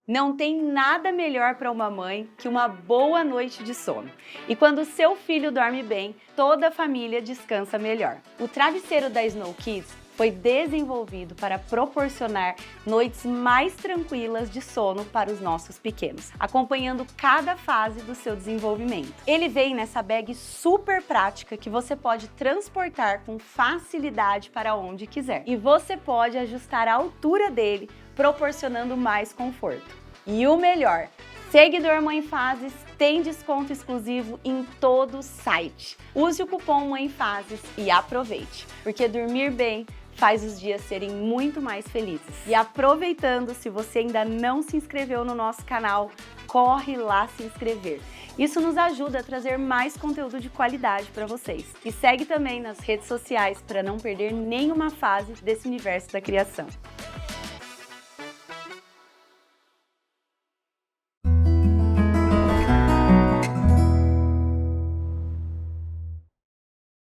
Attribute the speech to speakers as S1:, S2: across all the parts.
S1: Não tem nada melhor para uma mãe que uma boa noite de sono. E quando seu filho dorme bem, toda a família descansa melhor. O travesseiro da Snow Kids foi desenvolvido para proporcionar noites mais tranquilas de sono para os nossos pequenos, acompanhando cada fase do seu desenvolvimento. Ele vem nessa bag super prática que você pode transportar com facilidade para onde quiser. E você pode ajustar a altura dele, proporcionando mais conforto. E o melhor, seguidor Mãe Fases tem desconto exclusivo em todo o site. Use o cupom Mãe Fases e aproveite, porque dormir bem faz os dias serem muito mais felizes. E aproveitando, se você ainda não se inscreveu no nosso canal, corre lá se inscrever. Isso nos ajuda a trazer mais conteúdo de qualidade para vocês. E segue também nas redes sociais para não perder nenhuma fase desse universo da criação.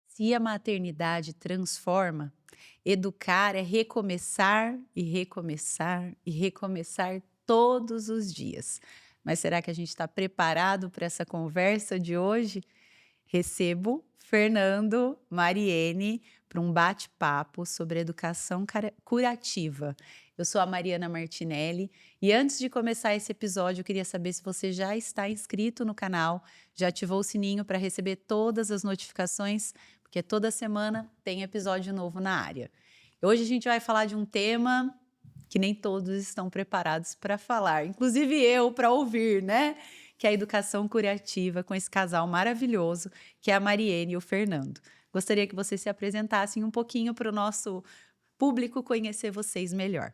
S2: Se a maternidade transforma, educar é recomeçar e recomeçar e recomeçar todos os dias. Mas será que a gente está preparado para essa conversa de hoje? Recebo Fernando Mariene para um bate-papo sobre educação curativa. Eu sou a Mariana Martinelli e antes de começar esse episódio, eu queria saber se você já está inscrito no canal, já ativou o sininho para receber todas as notificações, porque toda semana tem episódio novo na área. Hoje a gente vai falar de um tema que nem todos estão preparados para falar, inclusive eu para ouvir, né? Que é a educação curativa com esse casal maravilhoso, que é a Mariene e o Fernando. Gostaria que vocês se apresentassem um pouquinho para o nosso público conhecer vocês melhor.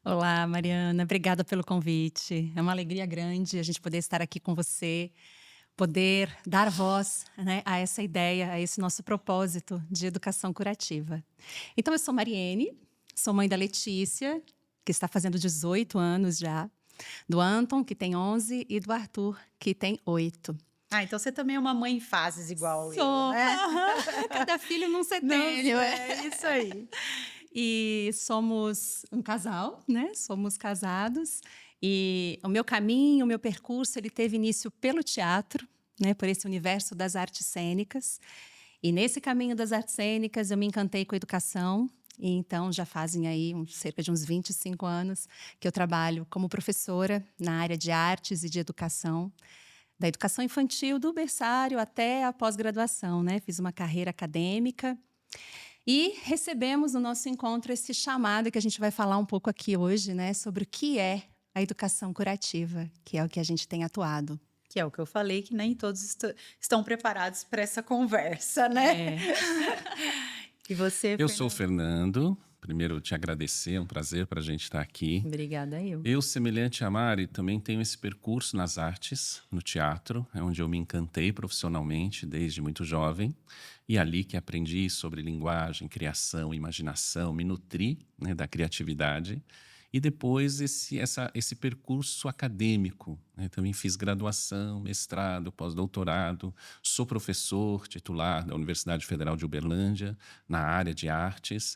S3: Olá, Mariana, obrigada pelo convite. É uma alegria grande a gente poder estar aqui com você, poder dar voz, né, a essa ideia, a esse nosso propósito de educação curativa. Então, eu sou Mariene, sou mãe da Letícia, que está fazendo 18 anos já, do Anton, que tem 11, e do Arthur, que tem 8.
S2: Então você também é uma mãe em fases igual
S3: Sou.
S2: eu, né?
S3: Cada filho num setênio.
S2: É isso aí.
S3: E somos um casal, né? Somos casados. E o meu caminho, o meu percurso, ele teve início pelo teatro, né? Por esse universo das artes cênicas. E nesse caminho das artes cênicas, eu me encantei com a educação. E então, já fazem aí cerca de uns 25 anos que eu trabalho como professora na área de artes e de educação. Da educação infantil, do berçário até a pós-graduação, né? Fiz uma carreira acadêmica. E recebemos no nosso encontro esse chamado que a gente vai falar um pouco aqui hoje, né? Sobre o que é a educação curativa, que é o que a gente tem atuado.
S2: Que é o que eu falei, que nem todos estão preparados para essa conversa, né? E você,
S4: Eu sou o Fernando. Primeiro, te agradecer, é um prazer para a gente estar aqui.
S2: Obrigada, eu.
S4: Eu, semelhante a Mari, também tenho esse percurso nas artes, no teatro, é onde eu me encantei profissionalmente desde muito jovem. E ali que aprendi sobre linguagem, criação, imaginação, me nutri, né, da criatividade. E depois esse percurso acadêmico, né? Também fiz graduação, mestrado, pós-doutorado, sou professor titular da Universidade Federal de Uberlândia, na área de artes.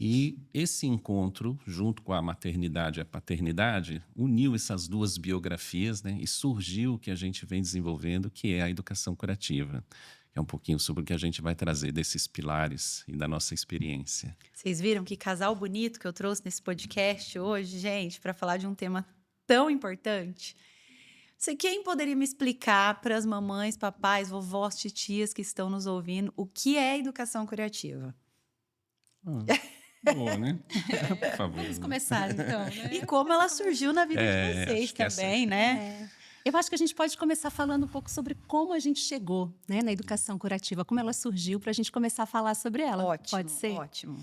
S4: E esse encontro, junto com a maternidade e a paternidade, uniu essas duas biografias, né? E surgiu o que a gente vem desenvolvendo, que é a educação curativa. É um pouquinho sobre o que a gente vai trazer desses pilares e da nossa experiência.
S2: Vocês viram que casal bonito que eu trouxe nesse podcast hoje, gente, para falar de um tema tão importante? Quem poderia me explicar para as mamães, papais, vovós, titias que estão nos ouvindo o que é educação curativa?
S4: Boa, né? Por favor.
S3: Vamos começar, então, né?
S2: E como ela surgiu na vida de vocês
S4: acho que
S2: também, né?
S3: Eu acho que a gente pode começar falando um pouco sobre como a gente chegou, né, na educação curativa, como ela surgiu, para a gente começar a falar sobre ela.
S2: Ótimo,
S3: Pode ser?
S2: ótimo.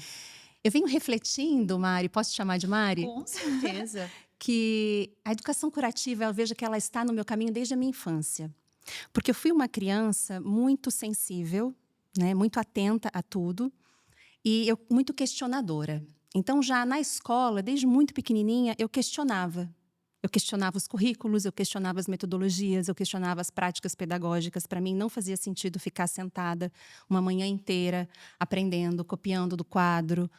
S3: Eu venho refletindo, Mari, posso te chamar de Mari?
S2: Com certeza.
S3: Que a educação curativa, eu vejo que ela está no meu caminho desde a minha infância. Porque eu fui uma criança muito sensível, né, muito atenta a tudo, e muito questionadora. Então, já na escola, desde muito pequenininha, eu questionava. Eu questionava os currículos, eu questionava as metodologias, eu questionava as práticas pedagógicas. Para mim, não fazia sentido ficar sentada uma manhã inteira aprendendo, copiando do quadro,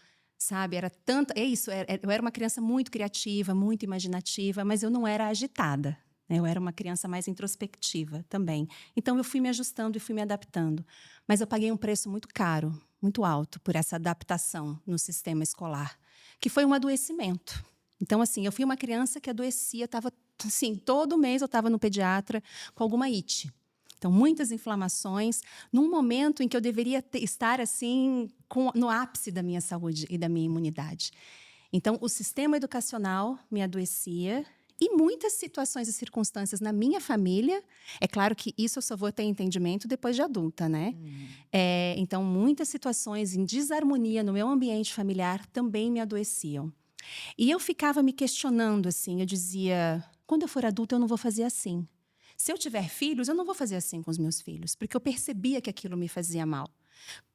S3: sabe? Era tanta, é isso, eu era uma criança muito criativa, muito imaginativa, mas eu não era agitada, né? Eu era uma criança mais introspectiva também. Então eu fui me ajustando e fui me adaptando, mas eu paguei um preço muito caro, muito alto por essa adaptação no sistema escolar, que foi um adoecimento. Então, assim, eu fui uma criança que adoecia, estava, assim, todo mês eu estava no pediatra com alguma ite. Então, muitas inflamações, num momento em que eu deveria estar, assim, no ápice da minha saúde e da minha imunidade. Então, o sistema educacional me adoecia e muitas situações e circunstâncias na minha família. É claro que isso eu só vou ter entendimento depois de adulta, né? Então, muitas situações em desarmonia no meu ambiente familiar também me adoeciam. E eu ficava me questionando, assim, eu dizia, quando eu for adulta eu não vou fazer assim. Se eu tiver filhos, eu não vou fazer assim com os meus filhos, porque eu percebia que aquilo me fazia mal.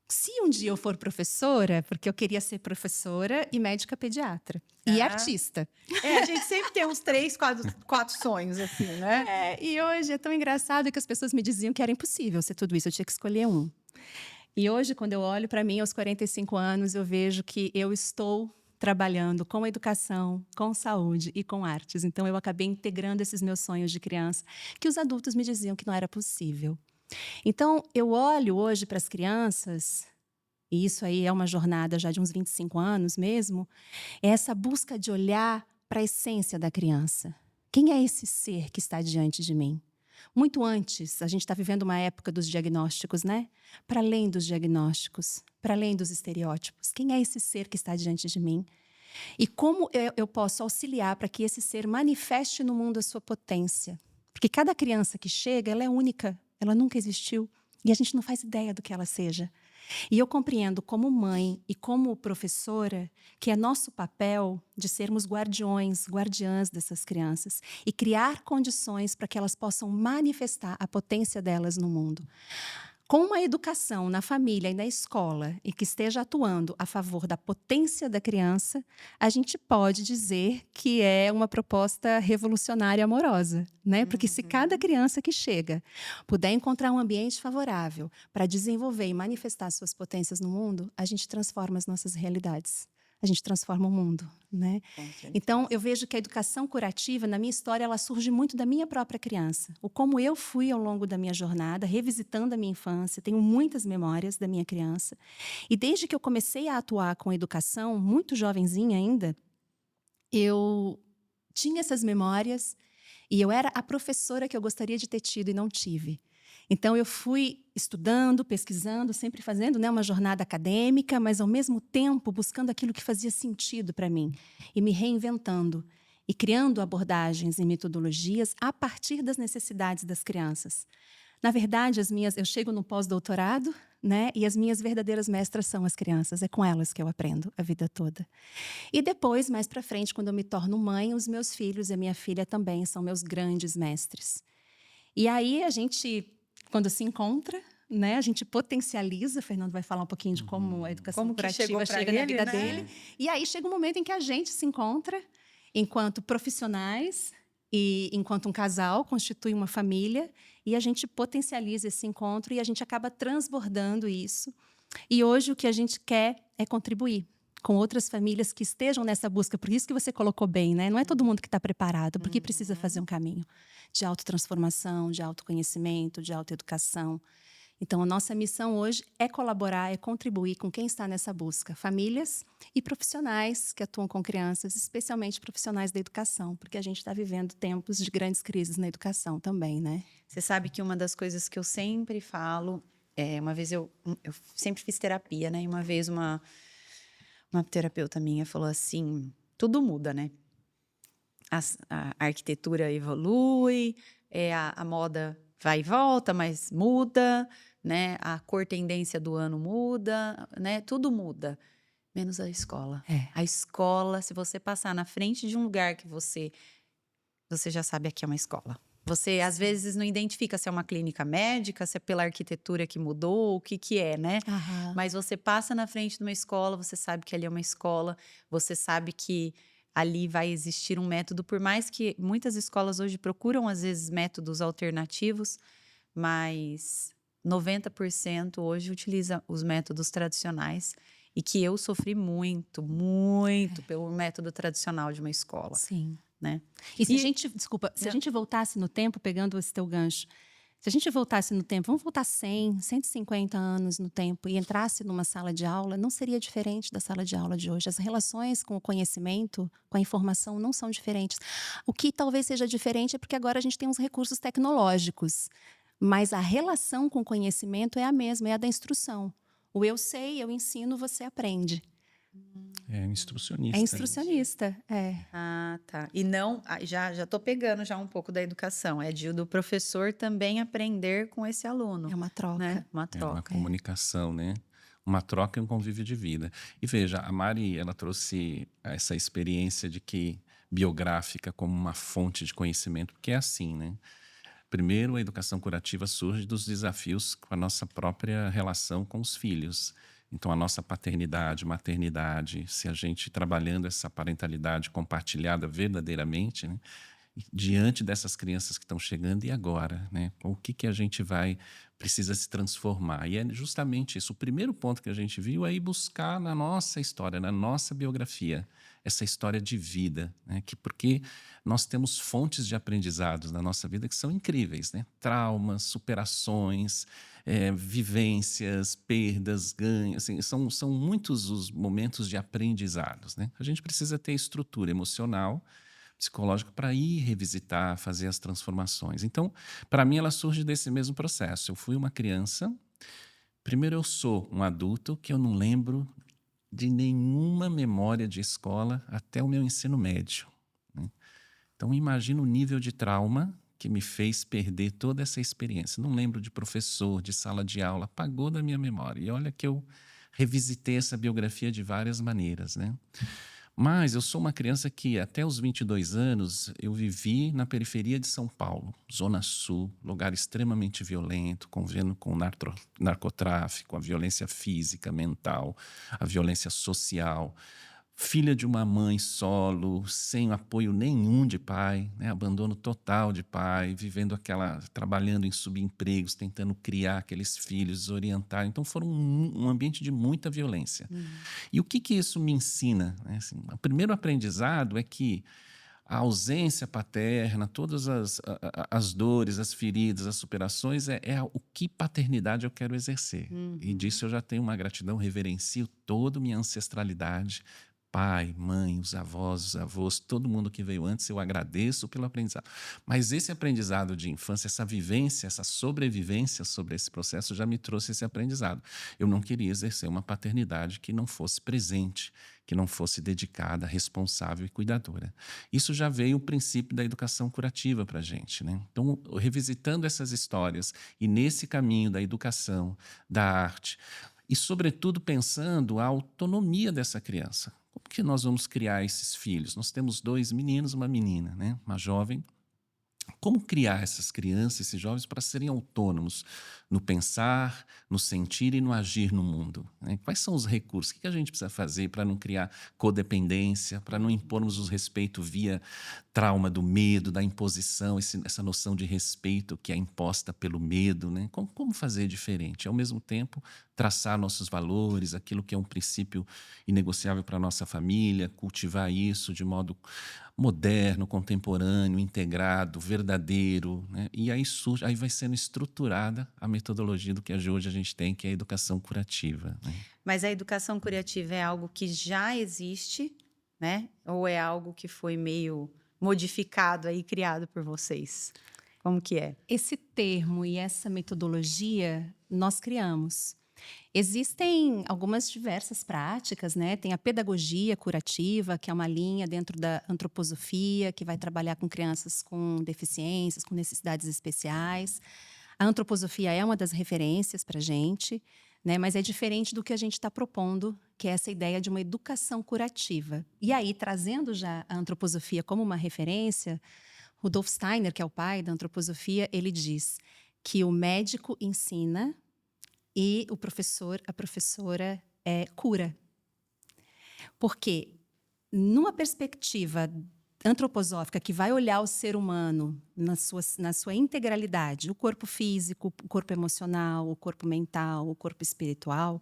S3: Se um dia eu for professora, porque eu queria ser professora e médica pediatra, e artista.
S2: A gente sempre tem uns 3, 4 sonhos, assim, né?
S3: E hoje é tão engraçado que as pessoas me diziam que era impossível ser tudo isso, eu tinha que escolher um. E hoje, quando eu olho para mim, aos 45 anos, eu vejo que eu estou trabalhando com educação, com saúde e com artes. Então, eu acabei integrando esses meus sonhos de criança, que os adultos me diziam que não era possível. Então, eu olho hoje para as crianças, e isso aí é uma jornada já de uns 25 anos mesmo, é essa busca de olhar para a essência da criança. Quem é esse ser que está diante de mim? Muito antes, a gente está vivendo uma época dos diagnósticos, né? Para além dos diagnósticos, para além dos estereótipos. Quem é esse ser que está diante de mim? E como eu posso auxiliar para que esse ser manifeste no mundo a sua potência? Porque cada criança que chega, ela é única, ela nunca existiu. E a gente não faz ideia do que ela seja. E eu compreendo como mãe e como professora que é nosso papel de sermos guardiãs dessas crianças e criar condições para que elas possam manifestar a potência delas no mundo. Com uma educação na família e na escola e que esteja atuando a favor da potência da criança, a gente pode dizer que é uma proposta revolucionária amorosa, né? Porque se cada criança que chega puder encontrar um ambiente favorável para desenvolver e manifestar suas potências no mundo, a gente transforma as nossas realidades. A gente transforma o mundo, né? Então, eu vejo que a educação curativa, na minha história, ela surge muito da minha própria criança. O como eu fui ao longo da minha jornada, revisitando a minha infância, tenho muitas memórias da minha criança. E desde que eu comecei a atuar com a educação, muito jovenzinha ainda, eu tinha essas memórias e eu era a professora que eu gostaria de ter tido e não tive. Então, eu fui estudando, pesquisando, sempre fazendo, né, uma jornada acadêmica, mas, ao mesmo tempo, buscando aquilo que fazia sentido para mim e me reinventando e criando abordagens e metodologias a partir das necessidades das crianças. Na verdade, eu chego no pós-doutorado, né, e as minhas verdadeiras mestras são as crianças. É com elas que eu aprendo a vida toda. E depois, mais para frente, quando eu me torno mãe, os meus filhos e a minha filha também são meus grandes mestres. E aí, a gente, quando se encontra, né, a gente potencializa. Fernando vai falar um pouquinho de como a educação curativa chega na vida dele. E aí chega um momento em que a gente se encontra enquanto profissionais e enquanto um casal constitui uma família e a gente potencializa esse encontro e a gente acaba transbordando isso. E hoje o que a gente quer é contribuir com outras famílias que estejam nessa busca. Por isso que você colocou bem, né? Não é todo mundo que está preparado, porque precisa fazer um caminho de autotransformação, de autoconhecimento, de autoeducação. Então, a nossa missão hoje é colaborar, é contribuir com quem está nessa busca. Famílias e profissionais que atuam com crianças, especialmente profissionais da educação, porque a gente está vivendo tempos de grandes crises na educação também, né?
S2: Você sabe que uma das coisas que eu sempre falo, uma vez eu sempre fiz terapia, né? E uma vez uma terapeuta minha falou assim, tudo muda, né? A arquitetura evolui, a moda vai e volta, mas muda, né? A cor tendência do ano muda, né? Tudo muda, menos a escola. A escola, se você passar na frente de um lugar que você já sabe que é uma escola. Você, às vezes, não identifica se é uma clínica médica, se é pela arquitetura que mudou, o que é, né? Mas você passa na frente de uma escola, você sabe que ali é uma escola, você sabe que ali vai existir um método, por mais que muitas escolas hoje procuram, às vezes, métodos alternativos, mas 90% hoje utiliza os métodos tradicionais e que eu sofri muito, muito pelo método tradicional de uma escola,
S3: Sim.
S2: né?
S3: E se
S2: E-
S3: a gente, desculpa, se a
S2: Não.
S3: gente voltasse no tempo, pegando esse teu gancho, se a gente voltasse no tempo, vamos voltar 100, 150 anos no tempo e entrasse numa sala de aula, não seria diferente da sala de aula de hoje. As relações com o conhecimento, com a informação, não são diferentes. O que talvez seja diferente é porque agora a gente tem uns recursos tecnológicos, mas a relação com o conhecimento é a mesma, é a da instrução. O eu sei, eu ensino, você aprende.
S4: É instrucionista.
S3: É
S4: né?
S3: instrucionista, é.
S2: Ah, tá. E não, já tô pegando já um pouco da educação, é do professor também aprender com esse aluno,
S3: É uma troca.
S2: né? Uma
S4: É uma
S2: troca.
S4: comunicação, né? Uma troca e um convívio de vida. E veja, a Mari, ela trouxe essa experiência de que biográfica como uma fonte de conhecimento, porque é assim, né? Primeiro, a educação curativa surge dos desafios com a nossa própria relação com os filhos. Então, a nossa paternidade, maternidade, se a gente trabalhando essa parentalidade compartilhada verdadeiramente, né? Diante dessas crianças que estão chegando, e agora, né? O que a gente precisa se transformar? E é justamente isso. O primeiro ponto que a gente viu é ir buscar na nossa história, na nossa biografia, essa história de vida, né? Porque nós temos fontes de aprendizados na nossa vida que são incríveis, né? Traumas, superações, vivências, perdas, ganhos, assim, são muitos os momentos de aprendizados, né? A gente precisa ter estrutura emocional, psicológica para ir revisitar, fazer as transformações. Então, para mim, ela surge desse mesmo processo. Eu fui uma criança, primeiro eu sou um adulto que eu não lembro de nenhuma memória de escola até o meu ensino médio, né? Então, imagina o nível de trauma que me fez perder toda essa experiência. Não lembro de professor, de sala de aula, apagou da minha memória. E olha que eu revisitei essa biografia de várias maneiras, né? Mas eu sou uma criança que, até os 22 anos, eu vivi na periferia de São Paulo, Zona Sul, lugar extremamente violento, convivendo com o narcotráfico, a violência física, mental, a violência social. Filha de uma mãe solo, sem apoio nenhum de pai, né? Abandono total de pai, trabalhando em subempregos, tentando criar aqueles filhos, desorientar. Então, foram um ambiente de muita violência. E o que isso me ensina? Né? Assim, o primeiro aprendizado é que a ausência paterna, todas as dores, as feridas, as superações, o que paternidade eu quero exercer. E disso eu já tenho uma gratidão, reverencio toda a minha ancestralidade, pai, mãe, os avós, todo mundo que veio antes, eu agradeço pelo aprendizado. Mas esse aprendizado de infância, essa vivência, essa sobrevivência sobre esse processo já me trouxe esse aprendizado. Eu não queria exercer uma paternidade que não fosse presente, que não fosse dedicada, responsável e cuidadora. Isso já veio o princípio da educação curativa para a gente, né? Então, revisitando essas histórias e nesse caminho da educação, da arte, e, sobretudo, pensando a autonomia dessa criança. Como que nós vamos criar esses filhos? Nós temos 2 meninos e uma menina, né? Uma jovem. Como criar essas crianças, esses jovens, para serem autônomos no pensar, no sentir e no agir no mundo, né? Quais são os recursos? O que a gente precisa fazer para não criar codependência, para não impormos o respeito via trauma do medo, da imposição, essa noção de respeito que é imposta pelo medo, né? Como fazer diferente? Ao mesmo tempo, traçar nossos valores, aquilo que é um princípio inegociável para a nossa família, cultivar isso de modo moderno, contemporâneo, integrado, verdadeiro, né? E aí vai sendo estruturada a metodologia do que hoje a gente tem, que é a educação curativa, né?
S2: Mas a educação curativa é algo que já existe, né? Ou é algo que foi meio modificado aí, criado por vocês? Como que é?
S3: Esse termo e essa metodologia nós criamos. Existem algumas diversas práticas, né? Tem a pedagogia curativa, que é uma linha dentro da antroposofia, que vai trabalhar com crianças com deficiências, com necessidades especiais. A antroposofia é uma das referências para a gente, né? Mas é diferente do que a gente está propondo, que é essa ideia de uma educação curativa. E aí, trazendo já a antroposofia como uma referência, Rudolf Steiner, que é o pai da antroposofia, ele diz que o médico ensina e a professora cura. Porque numa perspectiva antroposófica que vai olhar o ser humano na sua integralidade, o corpo físico, o corpo emocional, o corpo mental, o corpo espiritual,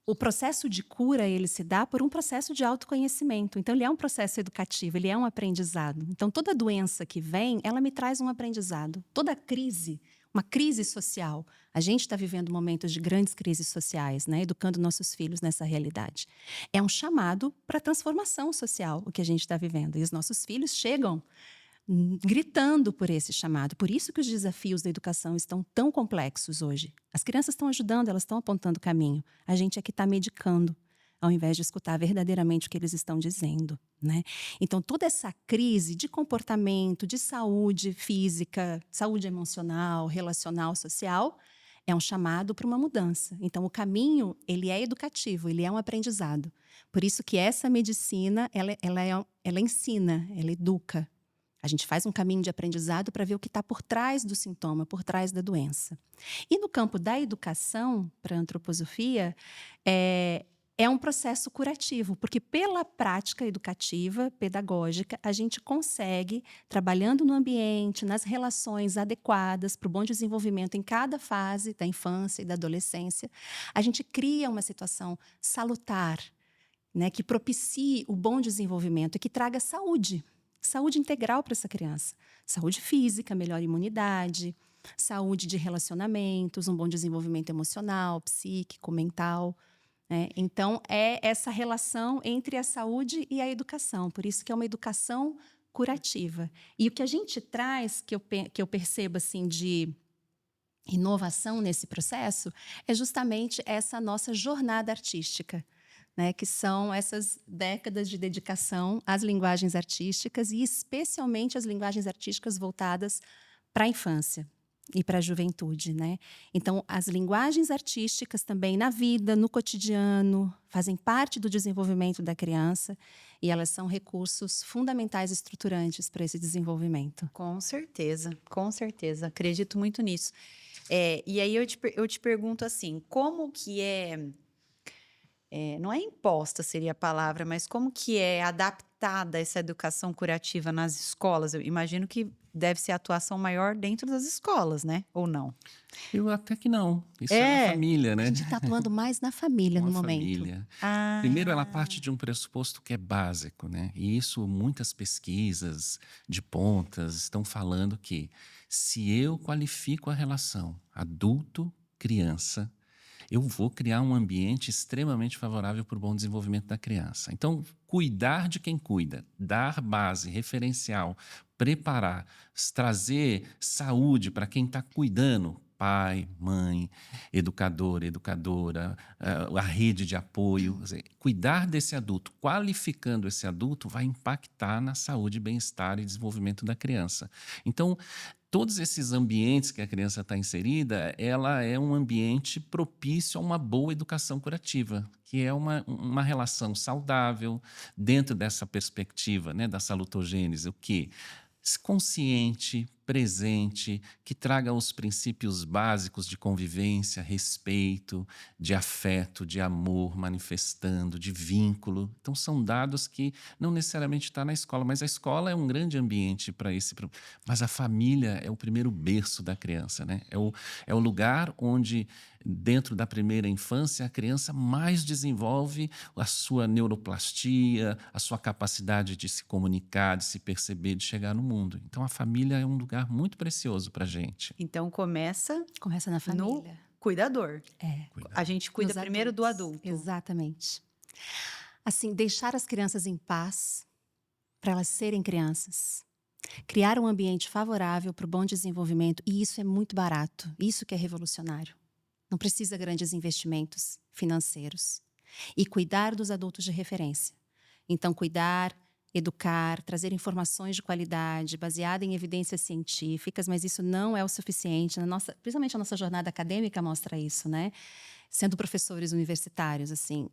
S3: o processo de cura, ele se dá por um processo de autoconhecimento. Então, ele é um processo educativo, ele é um aprendizado. Então, toda doença que vem, ela me traz um aprendizado. Toda crise, uma crise social. A gente está vivendo momentos de grandes crises sociais, né? Educando nossos filhos nessa realidade. É um chamado para transformação social, o que a gente está vivendo. E os nossos filhos chegam gritando por esse chamado. Por isso que os desafios da educação estão tão complexos hoje. As crianças estão ajudando, elas estão apontando o caminho. A gente é que está medicando, ao invés de escutar verdadeiramente o que eles estão dizendo, né? Então, toda essa crise de comportamento, de saúde física, saúde emocional, relacional, social, é um chamado para uma mudança. Então, o caminho, ele é educativo, ele é um aprendizado. Por isso que essa medicina, ela ensina, ela educa. A gente faz um caminho de aprendizado para ver o que está por trás do sintoma, por trás da doença. E no campo da educação, para a antroposofia, é um processo curativo, porque pela prática educativa, pedagógica, a gente consegue, trabalhando no ambiente, nas relações adequadas para o bom desenvolvimento em cada fase da infância e da adolescência, a gente cria uma situação salutar, né, que propicie o bom desenvolvimento e que traga saúde integral para essa criança. Saúde física, melhor imunidade, saúde de relacionamentos, um bom desenvolvimento emocional, psíquico, mental. Né? Então, é essa relação entre a saúde e a educação. Por isso que é uma educação curativa. E o que a gente traz, que eu percebo assim, de inovação nesse processo, é justamente essa nossa jornada artística. Né, que são essas décadas de dedicação às linguagens artísticas e especialmente as linguagens artísticas voltadas para a infância e para a juventude. Né? Então, as linguagens artísticas também na vida, no cotidiano, fazem parte do desenvolvimento da criança e elas são recursos fundamentais e estruturantes para esse desenvolvimento.
S2: Com certeza, acredito muito nisso. E aí eu te pergunto assim, como que não é imposta seria a palavra, mas como que é adaptada essa educação curativa nas escolas? Eu imagino que deve ser a atuação maior dentro das escolas, né? Ou não?
S4: Eu até que não. Isso é na família, né?
S3: A gente está atuando mais na família no momento.
S4: Família. Primeiro, ela parte de um pressuposto que é básico, né? E isso, muitas pesquisas de pontas estão falando que se eu qualifico a relação adulto-criança, eu vou criar um ambiente extremamente favorável para o bom desenvolvimento da criança. Então, cuidar de quem cuida, dar base, referencial, preparar, trazer saúde para quem está cuidando, pai, mãe, educador, educadora, a rede de apoio. Cuidar desse adulto, qualificando esse adulto, vai impactar na saúde, bem-estar e desenvolvimento da criança. Então, todos esses ambientes que a criança está inserida, ela é um ambiente propício a uma boa educação curativa, que é uma relação saudável dentro dessa perspectiva, né, da salutogênese, o quê? Consciente, presente, que traga os princípios básicos de convivência, respeito, de afeto, de amor manifestando, de vínculo. Então, são dados que não necessariamente estão na escola, mas a escola é um grande ambiente para esse. Mas a família é o primeiro berço da criança, né? É o lugar onde, dentro da primeira infância, a criança mais desenvolve a sua neuroplastia, a sua capacidade de se comunicar, de se perceber, de chegar no mundo. Então, a família é um lugar muito precioso para a gente.
S2: Então, começa
S3: na família.
S2: No cuidador. A gente cuida
S3: Nos
S2: primeiro do
S3: adultos.
S2: adulto.
S3: Exatamente. Assim, deixar as crianças em paz, para elas serem crianças. Criar um ambiente favorável para o bom desenvolvimento, e isso é muito barato, isso que é revolucionário. Não precisa grandes investimentos financeiros. E cuidar dos adultos de referência. Então, cuidar, educar, trazer informações de qualidade, baseada em evidências científicas, mas isso não é o suficiente. Principalmente a nossa jornada acadêmica mostra isso, né? Sendo professores universitários, assim,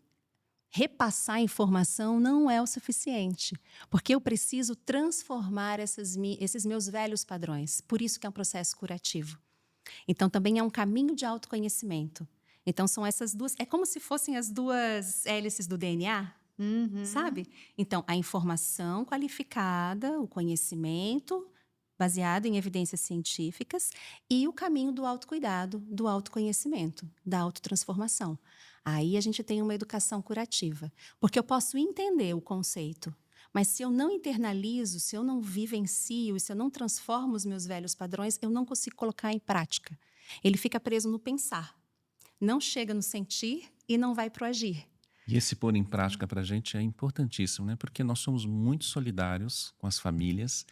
S3: repassar informação não é o suficiente, porque eu preciso transformar esses meus velhos padrões. Por isso que é um processo curativo. Então, também é um caminho de autoconhecimento. Então, são essas duas... É como se fossem as duas hélices do DNA, sabe? Então, a informação qualificada, o conhecimento baseado em evidências científicas e o caminho do autocuidado, do autoconhecimento, da autotransformação. Aí a gente tem uma educação curativa. Porque eu posso entender o conceito, mas se eu não internalizo, se eu não vivencio, se eu não transformo os meus velhos padrões, eu não consigo colocar em prática. Ele fica preso no pensar, não chega no sentir e não vai pro agir.
S4: E esse pôr em prática para a gente é importantíssimo, né? Porque nós somos muito solidários com as famílias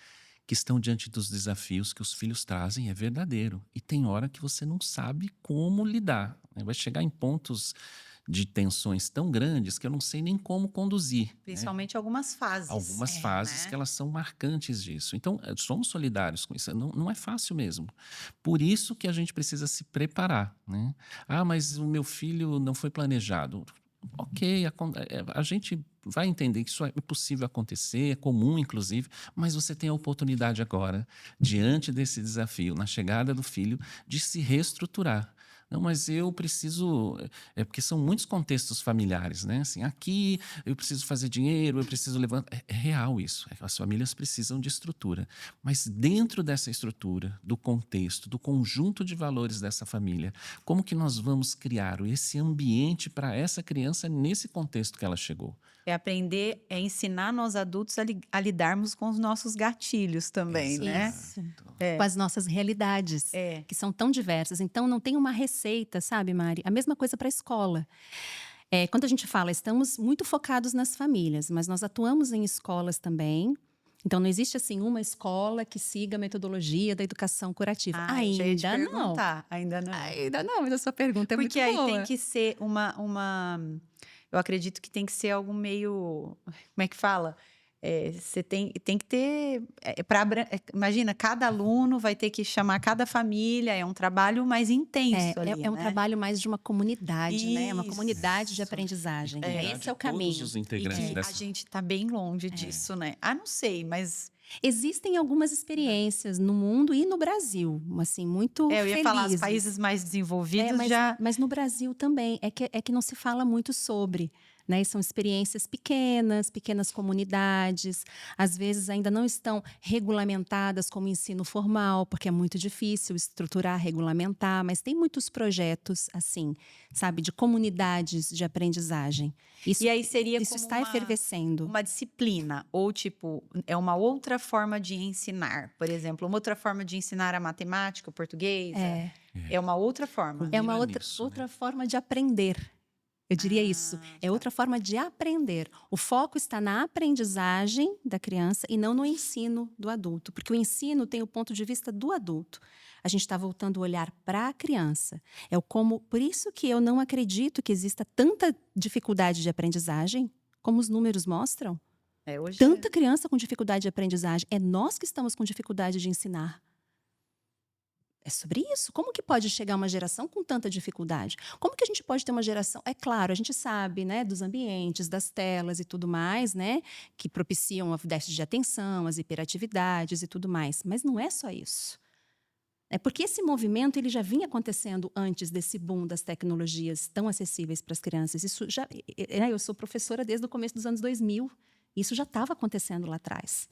S4: que estão diante dos desafios que os filhos trazem, é verdadeiro. E tem hora que você não sabe como lidar, né? Vai chegar em pontos de tensões tão grandes que eu não sei nem como conduzir, né?
S2: Principalmente algumas fases.
S4: Algumas fases
S2: né?
S4: que elas são marcantes disso. Então, somos solidários com isso. Não é fácil mesmo. Por isso que a gente precisa se preparar, né? Ah, mas o meu filho não foi planejado. Ok, a gente vai entender que isso é possível acontecer, é comum, inclusive, mas você tem a oportunidade agora, diante desse desafio, na chegada do filho, de se reestruturar. Não, mas eu preciso. Porque são muitos contextos familiares, né? Assim, aqui eu preciso fazer dinheiro, eu preciso levantar. É real isso. As famílias precisam de estrutura. Mas dentro dessa estrutura, do contexto, do conjunto de valores dessa família, como que nós vamos criar esse ambiente para essa criança nesse contexto que ela chegou?
S2: É aprender, é ensinar nós adultos a lidarmos com os nossos gatilhos também, né?
S3: Isso. Com as nossas realidades, que são tão diversas. Então, não tem uma receita, sabe, Mari? A mesma coisa para a escola. Quando a gente fala, estamos muito focados nas famílias, mas nós atuamos em escolas também. Então, não existe, assim, uma escola que siga a metodologia da educação curativa.
S2: Eu já ia te
S3: Ainda não.
S2: perguntar. Ainda não.
S3: Ainda não, mas a sua pergunta é
S2: Porque
S3: muito
S2: aí
S3: boa.
S2: tem que ser eu acredito que tem que ser algo meio. Como é que fala? Você tem que ter. Imagina, cada aluno vai ter que chamar cada família, é um trabalho mais intenso ali.
S3: É um
S2: né?
S3: trabalho mais de uma comunidade, né? É uma
S2: Isso.
S3: comunidade de aprendizagem. Esse é o caminho.
S4: Todos os integrantes
S2: E que
S4: dessa.
S2: a gente tá bem longe disso, né? Não sei, mas.
S3: Existem algumas experiências no mundo e no Brasil, assim, muito
S2: Eu ia falar, os
S3: felizes.
S2: países mais desenvolvidos
S3: Mas no Brasil também, é que não se fala muito sobre, né? E são experiências pequenas comunidades, às vezes ainda não estão regulamentadas como ensino formal, porque é muito difícil estruturar, regulamentar, mas tem muitos projetos, assim, sabe, de comunidades de aprendizagem. Isso,
S2: E aí seria
S3: isso
S2: como
S3: está efervescendo.
S2: uma disciplina, ou tipo, é uma outra forma de ensinar. Por exemplo, uma outra forma de ensinar a matemática, o português. É uma outra forma.
S3: É uma
S4: Mira nisso,
S3: outra forma de aprender. Eu diria isso. É outra forma de aprender. O foco está na aprendizagem da criança e não no ensino do adulto. Porque o ensino tem o ponto de vista do adulto. A gente está voltando o olhar para a criança. Por isso que eu não acredito que exista tanta dificuldade de aprendizagem, como os números mostram.
S2: Hoje
S3: Tanta criança com dificuldade de aprendizagem. É nós que estamos com dificuldade de ensinar. É sobre isso. Como que pode chegar uma geração com tanta dificuldade? Como que a gente pode ter uma geração? É claro, a gente sabe, né, dos ambientes, das telas e tudo mais, né, que propiciam a déficit de atenção, as hiperatividades e tudo mais. Mas não é só isso. É porque esse movimento ele já vinha acontecendo antes desse boom das tecnologias tão acessíveis para as crianças. Isso já, eu sou professora desde o começo dos anos 2000. Isso já estava acontecendo lá atrás.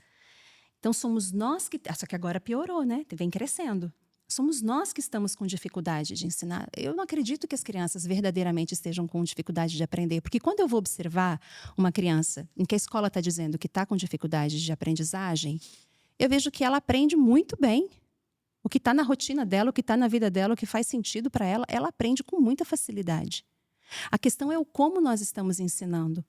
S3: Então somos nós que, só que agora piorou, né? Vem crescendo. Somos nós que estamos com dificuldade de ensinar. Eu não acredito que as crianças verdadeiramente estejam com dificuldade de aprender, porque quando eu vou observar uma criança em que a escola está dizendo que está com dificuldade de aprendizagem, eu vejo que ela aprende muito bem. O que está na rotina dela, o que está na vida dela, o que faz sentido para ela, ela aprende com muita facilidade. A questão é o como nós estamos ensinando.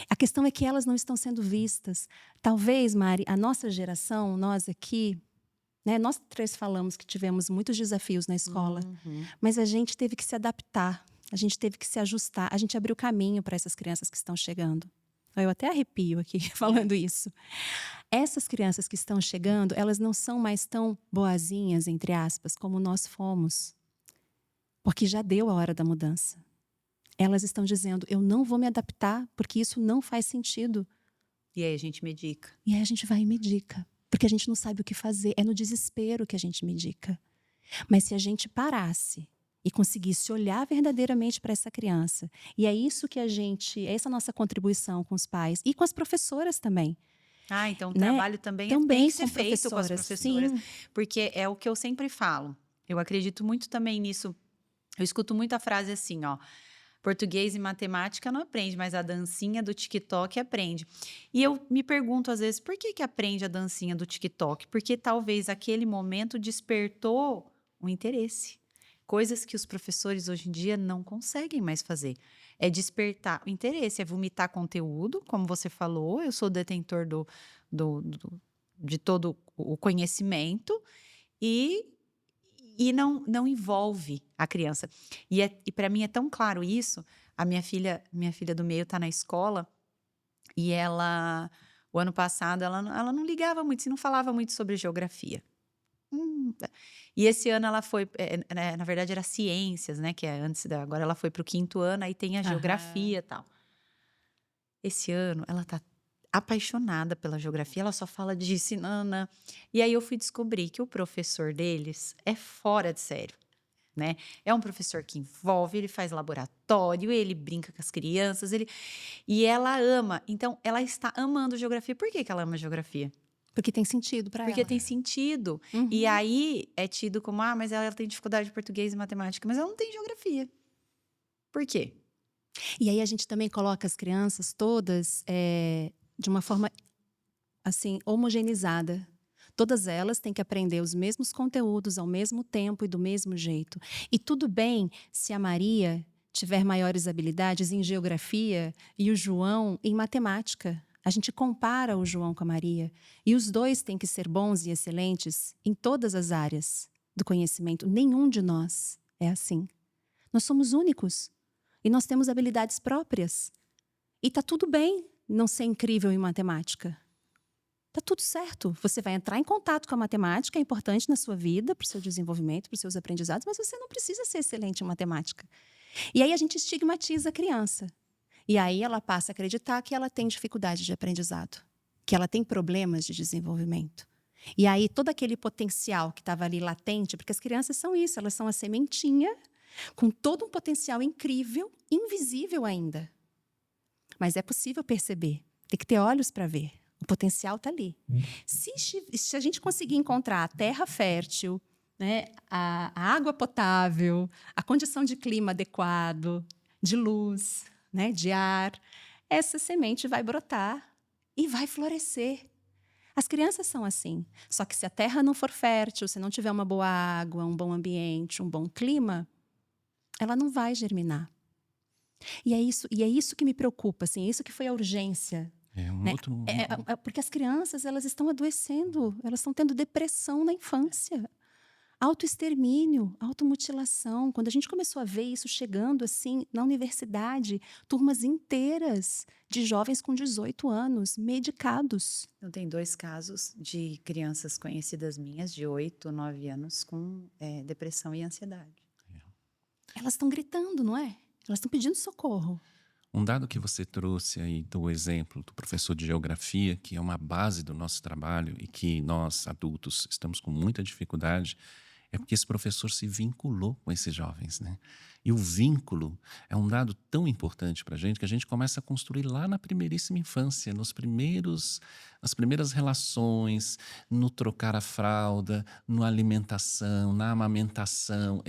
S3: A questão é que elas não estão sendo vistas. Talvez, Mari, a nossa geração, nós aqui, né, nós três falamos que tivemos muitos desafios na escola, mas a gente teve que se adaptar, a gente teve que se ajustar, a gente abriu caminho para essas crianças que estão chegando. Eu até arrepio aqui falando isso. Essas crianças que estão chegando, elas não são mais tão boazinhas, entre aspas, como nós fomos. Porque já deu a hora da mudança. Elas estão dizendo, eu não vou me adaptar porque isso não faz sentido.
S2: E aí a gente medica.
S3: E aí a gente vai e medica. Porque a gente não sabe o que fazer. É no desespero que a gente medica. Mas se a gente parasse e conseguisse olhar verdadeiramente para essa criança, e é isso que essa é a nossa contribuição com os pais e com as professoras também.
S2: Então o
S3: né?
S2: trabalho também tem que ser feito com as professoras.
S3: Sim.
S2: Porque é o que eu sempre falo. Eu acredito muito também nisso. Eu escuto muito a frase assim, ó. Português e matemática não aprende, mas a dancinha do TikTok aprende. E eu me pergunto às vezes, por que que aprende a dancinha do TikTok? Porque talvez aquele momento despertou um interesse. Coisas que os professores hoje em dia não conseguem mais fazer. É despertar o interesse, é vomitar conteúdo, como você falou, eu sou detentor de todo o conhecimento e não envolve a criança. E para mim é tão claro isso. A minha filha do meio está na escola e o ano passado, ela não ligava muito, não falava muito sobre geografia. E esse ano ela foi, na verdade era ciências, né? Que é agora ela foi para o 5º ano, aí tem a geografia e tal. Esse ano ela tá apaixonada pela geografia, ela só fala disso, Nana. E aí eu fui descobrir que o professor deles é fora de sério, né? É um professor que envolve, ele faz laboratório, ele brinca com as crianças, e ela ama. Então, ela está amando geografia. Por que que ela ama geografia?
S3: Porque tem sentido para ela.
S2: Porque tem sentido. E aí é tido como, mas ela tem dificuldade de português e matemática, mas ela não tem geografia. Por quê?
S3: E aí a gente também coloca as crianças todas de uma forma assim homogeneizada. Todas elas têm que aprender os mesmos conteúdos ao mesmo tempo e do mesmo jeito. E tudo bem se a Maria tiver maiores habilidades em geografia e o João em matemática. A gente compara o João com a Maria. E os dois têm que ser bons e excelentes em todas as áreas do conhecimento. Nenhum de nós é assim. Nós somos únicos. E nós temos habilidades próprias. E tá tudo bem não ser incrível em matemática. Tá tudo certo. Você vai entrar em contato com a matemática, é importante na sua vida, para o seu desenvolvimento, para os seus aprendizados, mas você não precisa ser excelente em matemática. E aí a gente estigmatiza a criança. E aí ela passa a acreditar que ela tem dificuldade de aprendizado, que ela tem problemas de desenvolvimento. E aí todo aquele potencial que estava ali latente, porque as crianças são isso, elas são a sementinha com todo um potencial incrível, invisível ainda. Mas é possível perceber, tem que ter olhos para ver. O potencial está ali. Se a gente conseguir encontrar a terra fértil, né, a água potável, a condição de clima adequado, de luz, né, de ar, essa semente vai brotar e vai florescer. As crianças são assim. Só que se a terra não for fértil, se não tiver uma boa água, um bom ambiente, um bom clima, ela não vai germinar. E é isso que me preocupa, assim, é isso que foi a urgência. Né? Porque as crianças, elas estão adoecendo, elas estão tendo depressão na infância. Autoextermínio, automutilação. Quando a gente começou a ver isso chegando assim na universidade, turmas inteiras de jovens com 18 anos, medicados.
S2: Eu tenho 2 casos de crianças conhecidas minhas, de 8, 9 anos, com depressão e ansiedade.
S3: Elas estão gritando, não é? Elas estão pedindo socorro.
S4: Um dado que você trouxe aí do exemplo do professor de geografia, que é uma base do nosso trabalho e que nós, adultos, estamos com muita dificuldade, é porque esse professor se vinculou com esses jovens, né? E o vínculo é um dado tão importante para a gente que a gente começa a construir lá na primeiríssima infância, nas primeiras relações, no trocar a fralda, na alimentação, na amamentação.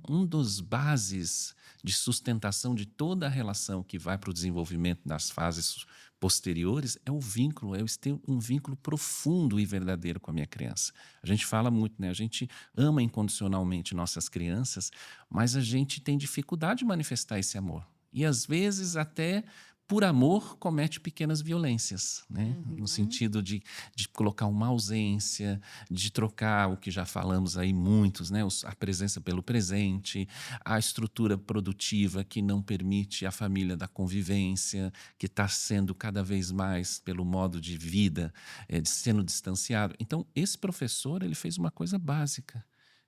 S4: Um dos bases de sustentação de toda a relação que vai para o desenvolvimento das fases posteriores é o vínculo, é ter um vínculo profundo e verdadeiro com a minha criança. A gente fala muito, né? A gente ama incondicionalmente nossas crianças, mas a gente tem dificuldade de manifestar esse amor. E às vezes até por amor comete pequenas violências, né? No sentido de colocar uma ausência, de trocar o que já falamos aí muitos, né? A presença pelo presente, a estrutura produtiva que não permite a família da convivência, que está sendo cada vez mais pelo modo de vida, sendo distanciado. Então, esse professor, ele fez uma coisa básica.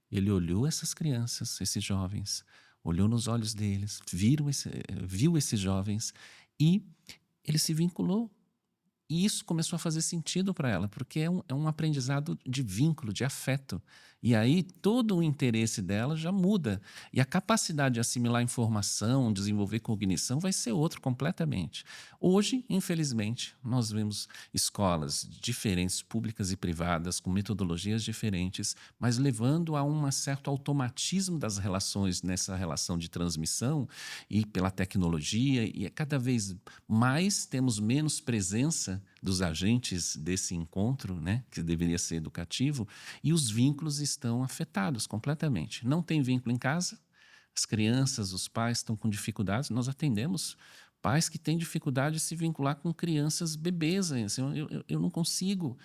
S4: Ele olhou essas crianças, esses jovens, olhou nos olhos deles, viu esses jovens e ele se vinculou. E isso começou a fazer sentido para ela, porque é um aprendizado de vínculo, de afeto. E aí todo o interesse dela já muda. E a capacidade de assimilar informação, desenvolver cognição, vai ser outro completamente. Hoje, infelizmente, nós vemos escolas diferentes, públicas e privadas, com metodologias diferentes, mas levando a um certo automatismo das relações nessa relação de transmissão e pela tecnologia. E cada vez mais temos menos presença dos agentes desse encontro, né, que deveria ser educativo, e os vínculos estão afetados completamente. Não tem vínculo em casa, as crianças, os pais estão com dificuldades. Nós atendemos pais que têm dificuldade de se vincular com crianças bebês. Assim, eu não consigo.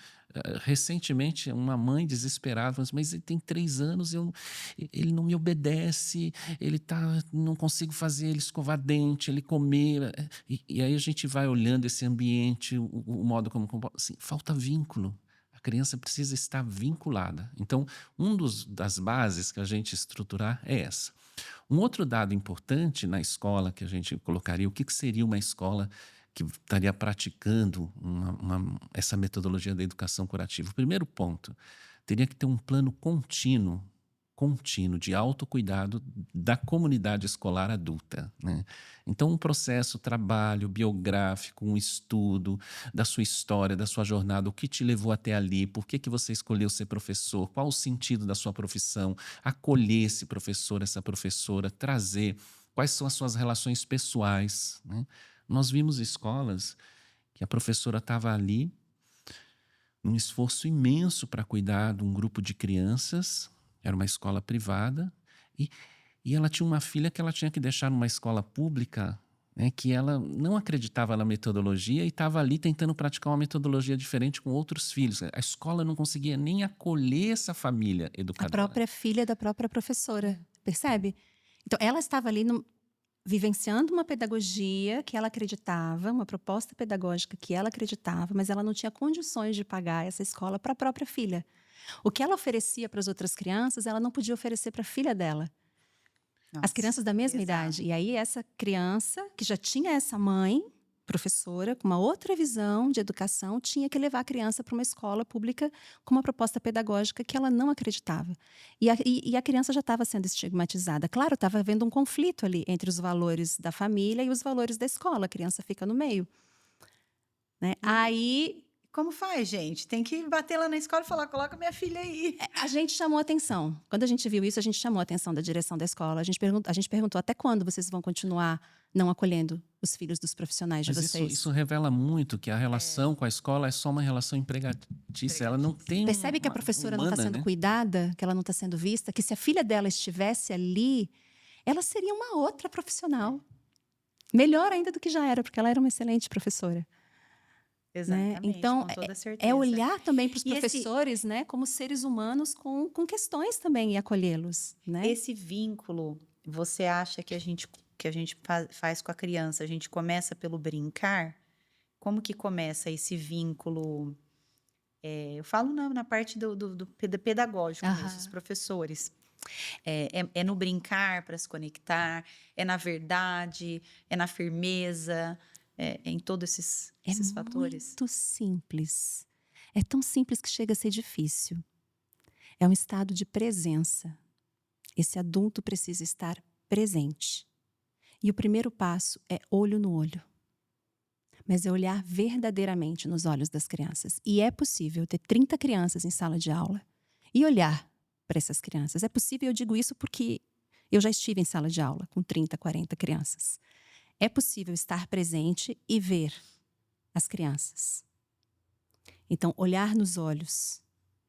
S4: Recentemente, uma mãe desesperada falou assim, mas ele tem 3 anos, ele não me obedece, não consigo fazer ele escovar dente, ele comer. E aí a gente vai olhando esse ambiente, o modo como assim, falta vínculo. A criança precisa estar vinculada. Então, das bases que a gente estruturar é essa. Um outro dado importante na escola que a gente colocaria, o que seria uma escola que estaria praticando essa metodologia da educação curativa? O primeiro ponto, teria que ter um plano contínuo de autocuidado da comunidade escolar adulta, né? Então, um processo, trabalho biográfico, um estudo da sua história, da sua jornada, o que te levou até ali, por que você escolheu ser professor, qual o sentido da sua profissão, acolher esse professor, essa professora, trazer quais são as suas relações pessoais, né? Nós vimos escolas que a professora estava ali num esforço imenso para cuidar de um grupo de crianças. Era uma escola privada e ela tinha uma filha que ela tinha que deixar numa escola pública, né, que ela não acreditava na metodologia e estava ali tentando praticar uma metodologia diferente com outros filhos. A escola não conseguia nem acolher essa família
S3: A
S4: educadora.
S3: própria filha da própria professora, percebe? Então, ela estava ali vivenciando uma pedagogia que ela acreditava, uma proposta pedagógica que ela acreditava, mas ela não tinha condições de pagar essa escola para a própria filha. O que ela oferecia para as outras crianças, ela não podia oferecer para a filha dela. As crianças da mesma idade. E aí, essa criança, que já tinha essa mãe, professora, com uma outra visão de educação, tinha que levar a criança para uma escola pública com uma proposta pedagógica que ela não acreditava. E a criança já estava sendo estigmatizada. Claro, estava havendo um conflito ali entre os valores da família e os valores da escola. A criança fica no meio, né? Aí
S2: Como faz, gente? Tem que bater lá na escola e falar, coloca minha filha aí.
S3: a gente chamou atenção. Quando a gente viu isso, a gente chamou a atenção da direção da escola. A gente perguntou até quando vocês vão continuar não acolhendo os filhos dos profissionais de
S4: Mas
S3: vocês.
S4: isso revela muito que a relação com a escola é só uma relação empregatícia. Ela não tem
S3: Percebe que a professora não está sendo
S4: né?
S3: cuidada, que ela não está sendo vista, que se a filha dela estivesse ali, ela seria uma outra profissional. Melhor ainda do que já era, porque ela era uma excelente professora.
S2: Exatamente,
S3: Então,
S2: com toda certeza.
S3: é olhar também para os
S2: E
S3: professores, né, como seres humanos com questões também e acolhê-los, né?
S2: Esse vínculo, você acha que a gente faz com a criança? A gente começa pelo brincar? Como que começa esse vínculo? Eu falo na parte do pedagógico mesmo,
S3: Aham.
S2: os professores. É no brincar para se conectar, é na verdade, é na firmeza, em todos esses fatores.
S3: É muito simples. É tão simples que chega a ser difícil. É um estado de presença. Esse adulto precisa estar presente. E o primeiro passo é olho no olho. Mas é olhar verdadeiramente nos olhos das crianças. E é possível ter 30 crianças em sala de aula e olhar para essas crianças. É possível, eu digo isso porque eu já estive em sala de aula com 30, 40 crianças. É possível estar presente e ver as crianças. Então, olhar nos olhos,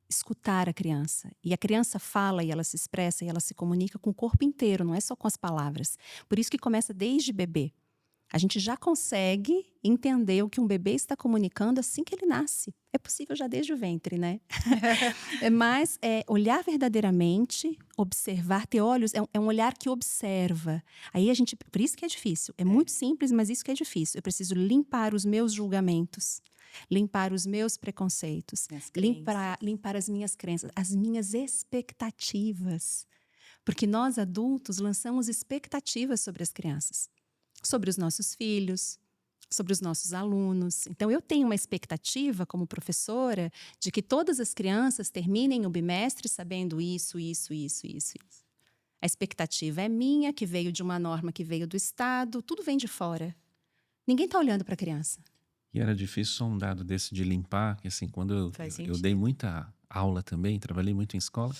S3: escutar a criança. E a criança fala e ela se expressa e ela se comunica com o corpo inteiro, não é só com as palavras. Por isso que começa desde bebê. A gente já consegue entender o que um bebê está comunicando assim que ele nasce. É possível já desde o ventre, né? Mas olhar verdadeiramente, observar, ter olhos, é um olhar que observa. Aí por isso que é difícil. É muito simples, mas isso que é difícil. Eu preciso limpar os meus julgamentos, limpar os meus preconceitos, limpar as minhas crenças, as minhas expectativas. Porque nós adultos lançamos expectativas sobre as crianças. Sobre os nossos filhos, sobre os nossos alunos. Então, eu tenho uma expectativa, como professora, de que todas as crianças terminem o bimestre sabendo isso, isso, isso, isso, isso. A expectativa é minha, que veio de uma norma que veio do Estado, tudo vem de fora. Ninguém está olhando para a criança.
S4: E era difícil só um dado desse de limpar, que assim, quando
S1: Faz
S4: eu
S1: sentido.
S4: dei muita aula também, trabalhei muito em escola,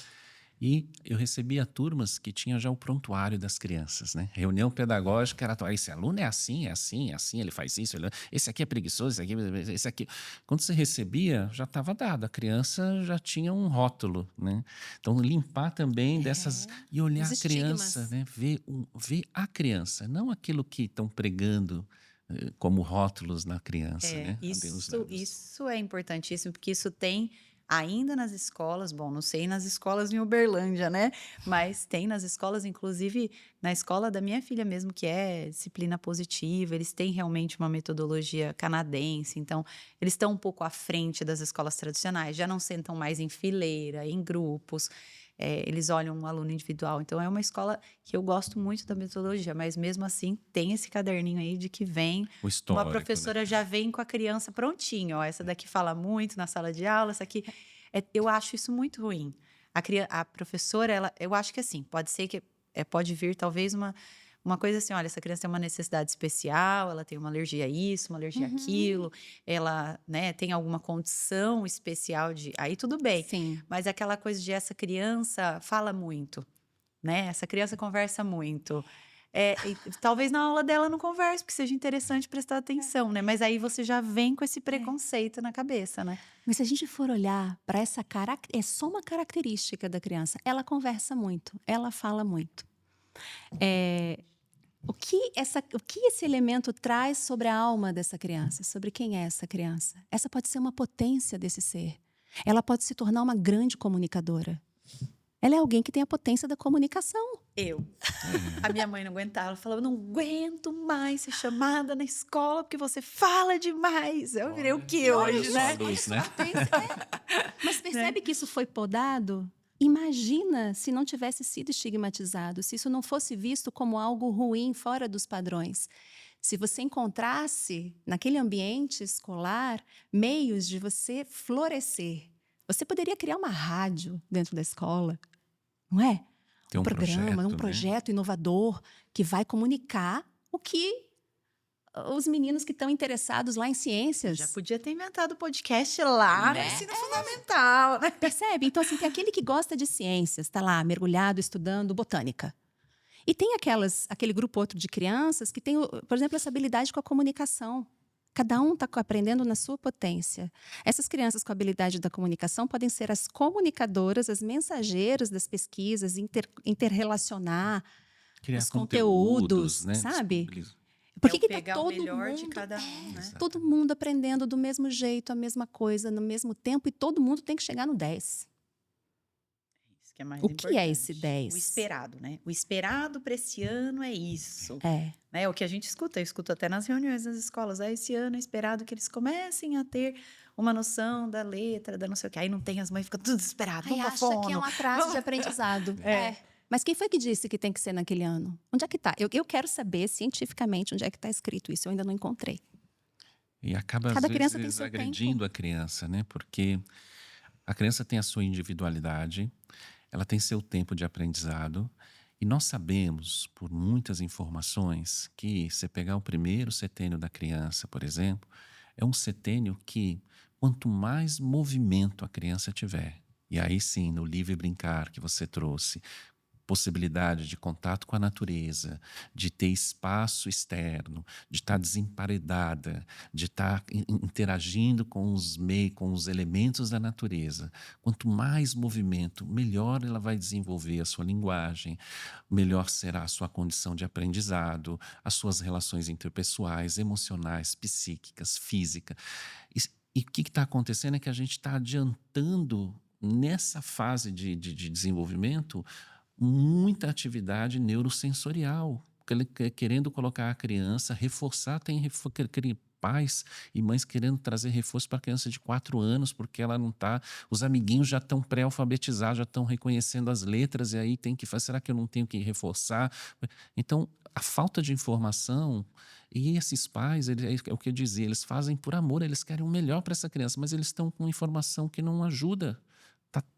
S4: e eu recebia turmas que tinham já o prontuário das crianças, né? Reunião pedagógica era, esse aluno é assim, é assim, é assim, ele faz isso, esse aqui é preguiçoso, esse aqui... Quando você recebia, já estava dado, a criança já tinha um rótulo, né? Então, limpar também dessas... E olhar
S3: Os
S4: a criança,
S3: estigmas.
S4: né? Ver a criança, não aquilo que estão pregando como rótulos na criança, né?
S2: Isso é importantíssimo, porque isso tem ainda nas escolas, bom, não sei nas escolas em Uberlândia, né? Mas tem nas escolas, inclusive na escola da minha filha mesmo, que é disciplina positiva, eles têm realmente uma metodologia canadense, então eles estão um pouco à frente das escolas tradicionais, já não sentam mais em fileira, em grupos. Eles olham um aluno individual. Então, é uma escola que eu gosto muito da metodologia, mas mesmo assim tem esse caderninho aí de que vem
S4: O
S2: uma
S4: histórico,
S2: professora
S4: né?
S2: já vem com a criança prontinha. Ó, essa daqui fala muito na sala de aula, essa aqui... eu acho isso muito ruim. A professora, eu acho que assim, pode ser que... pode vir talvez uma coisa assim, olha, essa criança tem uma necessidade especial, ela tem uma alergia a isso, uma alergia àquilo, ela, né, tem alguma condição especial de... Aí tudo bem.
S3: Sim.
S2: Mas aquela coisa de essa criança fala muito, né? Essa criança conversa muito. E talvez na aula dela não converse, porque seja interessante prestar atenção, né? Mas aí você já vem com esse preconceito na cabeça, né?
S3: Mas se a gente for olhar para essa é só uma característica da criança. Ela conversa muito, ela fala muito. O que esse elemento traz sobre a alma dessa criança? Sobre quem é essa criança? Essa pode ser uma potência desse ser. Ela pode se tornar uma grande comunicadora. Ela é alguém que tem a potência da comunicação.
S2: A minha mãe não aguentava. Ela falava, não aguento mais ser chamada na escola porque você fala demais. Eu virei o quê hoje, né?
S4: Luz, né?
S3: Mas percebe que isso foi podado? Imagina se não tivesse sido estigmatizado, se isso não fosse visto como algo ruim, fora dos padrões. Se você encontrasse naquele ambiente escolar meios de você florescer, você poderia criar uma rádio dentro da escola, não é?
S4: Tem um
S3: programa,
S4: projeto,
S3: um projeto inovador que vai comunicar o que os meninos que estão interessados lá em ciências.
S2: Já podia ter inventado o podcast lá no ensino fundamental, né?
S3: Percebe? Então, assim, tem aquele que gosta de ciências, está lá, mergulhado, estudando botânica. E tem aquele grupo outro de crianças que tem, por exemplo, essa habilidade com a comunicação. Cada um está aprendendo na sua potência. Essas crianças com a habilidade da comunicação podem ser as comunicadoras, as mensageiras das pesquisas, interrelacionar
S4: Criar
S3: os conteúdos,
S4: né?
S3: sabe? Por que
S2: pegar
S3: tá
S2: o
S3: todo
S2: melhor
S3: mundo,
S2: de cada um, né?
S3: todo mundo aprendendo do mesmo jeito, a mesma coisa, no mesmo tempo, e todo mundo tem que chegar no 10?
S2: Isso que é mais
S3: O que é
S2: importante.
S3: esse 10?
S2: O esperado, né? O esperado para esse ano é isso.
S3: É.
S2: É o que a gente escuta. Eu escuto até nas reuniões das escolas. Esse ano é esperado que eles comecem a ter uma noção da letra, da não sei o que. Aí não tem, as mães ficam tudo desesperadas.
S3: Aí
S2: Vamos pra
S3: acha que é
S2: fono.
S3: um atraso de aprendizado. Mas quem foi que disse que tem que ser naquele ano? Onde é que está? Eu quero saber cientificamente onde é que está escrito isso. Eu ainda não encontrei.
S4: E acaba,
S3: Cada
S4: às
S3: criança tem
S4: vezes,
S3: seu
S4: agredindo a criança, né? Porque a criança tem a sua individualidade, ela tem seu tempo de aprendizado, e nós sabemos, por muitas informações, que se pegar o primeiro setênio da criança, por exemplo, é um setênio que, quanto mais movimento a criança tiver, e aí sim, no livre brincar que você trouxe, possibilidade de contato com a natureza, de ter espaço externo, de estar desemparedada, de estar interagindo com os meios, com os elementos da natureza. Quanto mais movimento, melhor ela vai desenvolver a sua linguagem, melhor será a sua condição de aprendizado, as suas relações interpessoais, emocionais, psíquicas, físicas. E o que está acontecendo é que a gente está adiantando nessa fase de desenvolvimento muita atividade neurosensorial, querendo colocar a criança, reforçar, pais e mães querendo trazer reforço para a criança de 4 anos, porque ela não está. Os amiguinhos já estão pré-alfabetizados, já estão reconhecendo as letras, e aí tem que fazer. Será que eu não tenho que reforçar? Então, a falta de informação. E esses pais, é o que eu dizia, eles fazem por amor, eles querem o melhor para essa criança, mas eles estão com informação que não ajuda.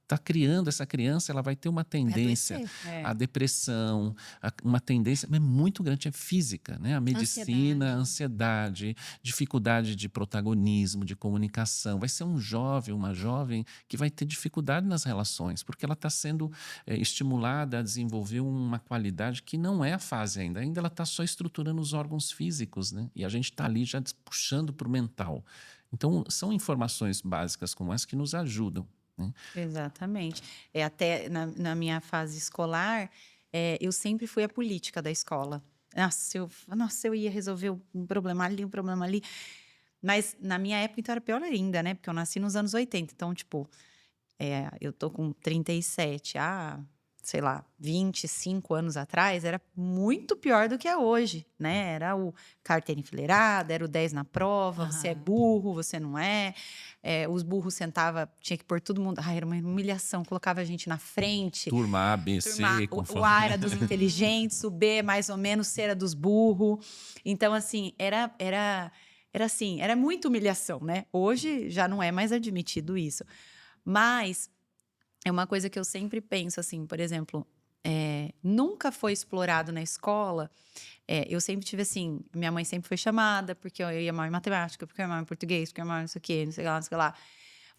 S4: Tá criando essa criança, ela vai ter uma tendência à depressão, uma tendência muito grande, é física, né? A medicina, a ansiedade, dificuldade de protagonismo, de comunicação. Vai ser um jovem, uma jovem que vai ter dificuldade nas relações, porque ela está sendo estimulada a desenvolver uma qualidade que não é a fase ainda. Ainda ela está só estruturando os órgãos físicos, né? E a gente está ali já puxando para o mental. Então, são informações básicas como essa que nos ajudam.
S2: Exatamente. Até na minha fase escolar, eu sempre fui a política da escola. Nossa, eu ia resolver um problema ali, um problema ali. Mas na minha época, então, era pior ainda, né? Porque eu nasci nos anos 80. Então, tipo, eu tô com 37. Sei lá, 25 anos atrás, era muito pior do que é hoje, né? Era o carteira enfileirada, era o 10 na prova, você é burro, você não é. Os burros sentavam, tinha que pôr todo mundo. Era uma humilhação, colocava a gente na frente.
S4: Turma A, B, C.
S2: O A era dos inteligentes, o B, mais ou menos, C era dos burros. Então, assim, era assim, era muita humilhação, né? Hoje já não é mais admitido isso. Mas é uma coisa que eu sempre penso, assim, por exemplo, nunca foi explorado na escola. Eu sempre tive assim, minha mãe sempre foi chamada, porque eu ia mal em matemática, porque eu ia mal em português, porque eu ia mal não sei o quê, não sei lá, não sei lá.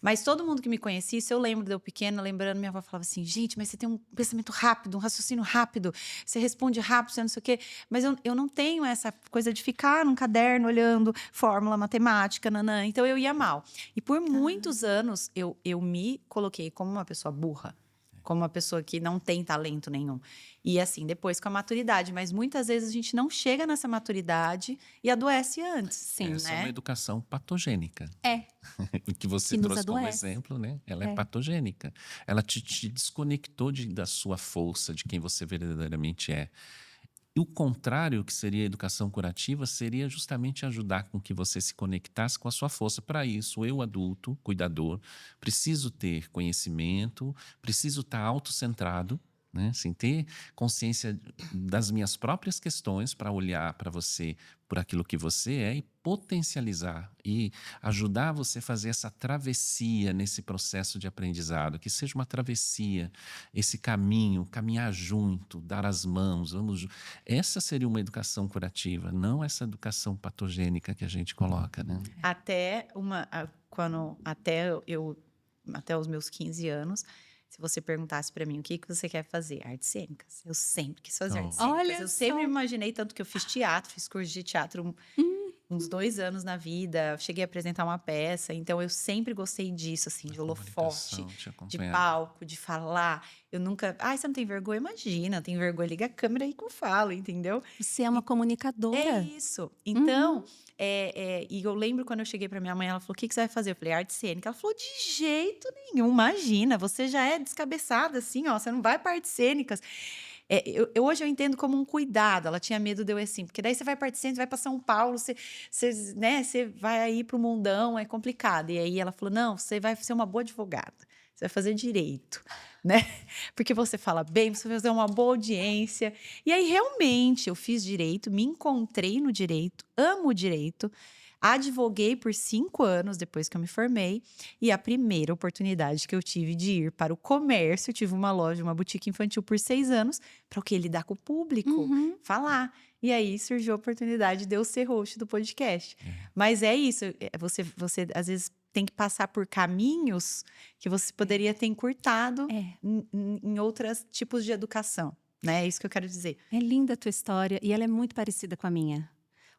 S2: Mas todo mundo que me conhecia, isso eu lembro de eu pequena, lembrando, minha avó falava assim, gente, mas você tem um pensamento rápido, um raciocínio rápido, você responde rápido, você não sei o quê. Mas eu não tenho essa coisa de ficar num caderno olhando fórmula matemática, nanã. Então eu ia mal. E por muitos anos eu me coloquei como uma pessoa burra, como uma pessoa que não tem talento nenhum. E assim, depois com a maturidade. Mas muitas vezes a gente não chega nessa maturidade e adoece antes. Sim,
S4: Essa
S2: né?
S4: é uma educação patogênica. Que você
S3: Que nos
S4: trouxe como
S3: adoece.
S4: exemplo, né? Ela é patogênica. Ela te desconectou da sua força, de quem você verdadeiramente é. E o contrário, que seria a educação curativa, seria justamente ajudar com que você se conectasse com a sua força. Para isso, eu, adulto, cuidador, preciso ter conhecimento, preciso estar autocentrado, né? Sem ter consciência das minhas próprias questões para olhar para você por aquilo que você é e potencializar e ajudar você a fazer essa travessia nesse processo de aprendizado, que seja uma travessia, esse caminho, caminhar junto, dar as mãos, essa seria uma educação curativa, não essa educação patogênica que a gente coloca, né?
S2: Até os meus 15 anos, se você perguntasse para mim o que você quer fazer, artes cênicas. Eu sempre quis fazer artes cênicas.
S3: Olha
S2: Eu sempre
S3: só.
S2: imaginei, tanto que eu fiz teatro, fiz curso de teatro uns 2 anos na vida, cheguei a apresentar uma peça, então eu sempre gostei disso, assim, de holofote, de palco, de falar. Eu nunca. Você não tem vergonha? Imagina, eu tenho vergonha, liga a câmera aí que eu falo, entendeu?
S3: Você é uma comunicadora.
S2: É isso. Então, e eu lembro quando eu cheguei para minha mãe, ela falou: o que você vai fazer? Eu falei: arte cênica. Ela falou: de jeito nenhum, imagina, você já é descabeçada assim, ó, você não vai para artes cênicas. Hoje eu entendo como um cuidado. Ela tinha medo de eu assim, porque daí você vai para artes cênicas, vai para São Paulo, você vai aí para o mundão, é complicado. E aí ela falou: não, você vai ser uma boa advogada, você vai fazer direito, né? Porque você fala bem, você vai fazer uma boa audiência. E aí, realmente, eu fiz direito, me encontrei no direito, amo o direito, advoguei por 5 anos depois que eu me formei. E a primeira oportunidade que eu tive de ir para o comércio, eu tive uma loja, uma boutique infantil por 6 anos, para o quê? Lidar com o público, falar. E aí surgiu a oportunidade de eu ser host do podcast. Mas é isso, você às vezes tem que passar por caminhos que você poderia ter encurtado em outros tipos de educação, né? É isso que eu quero dizer.
S3: É linda a tua história e ela é muito parecida com a minha.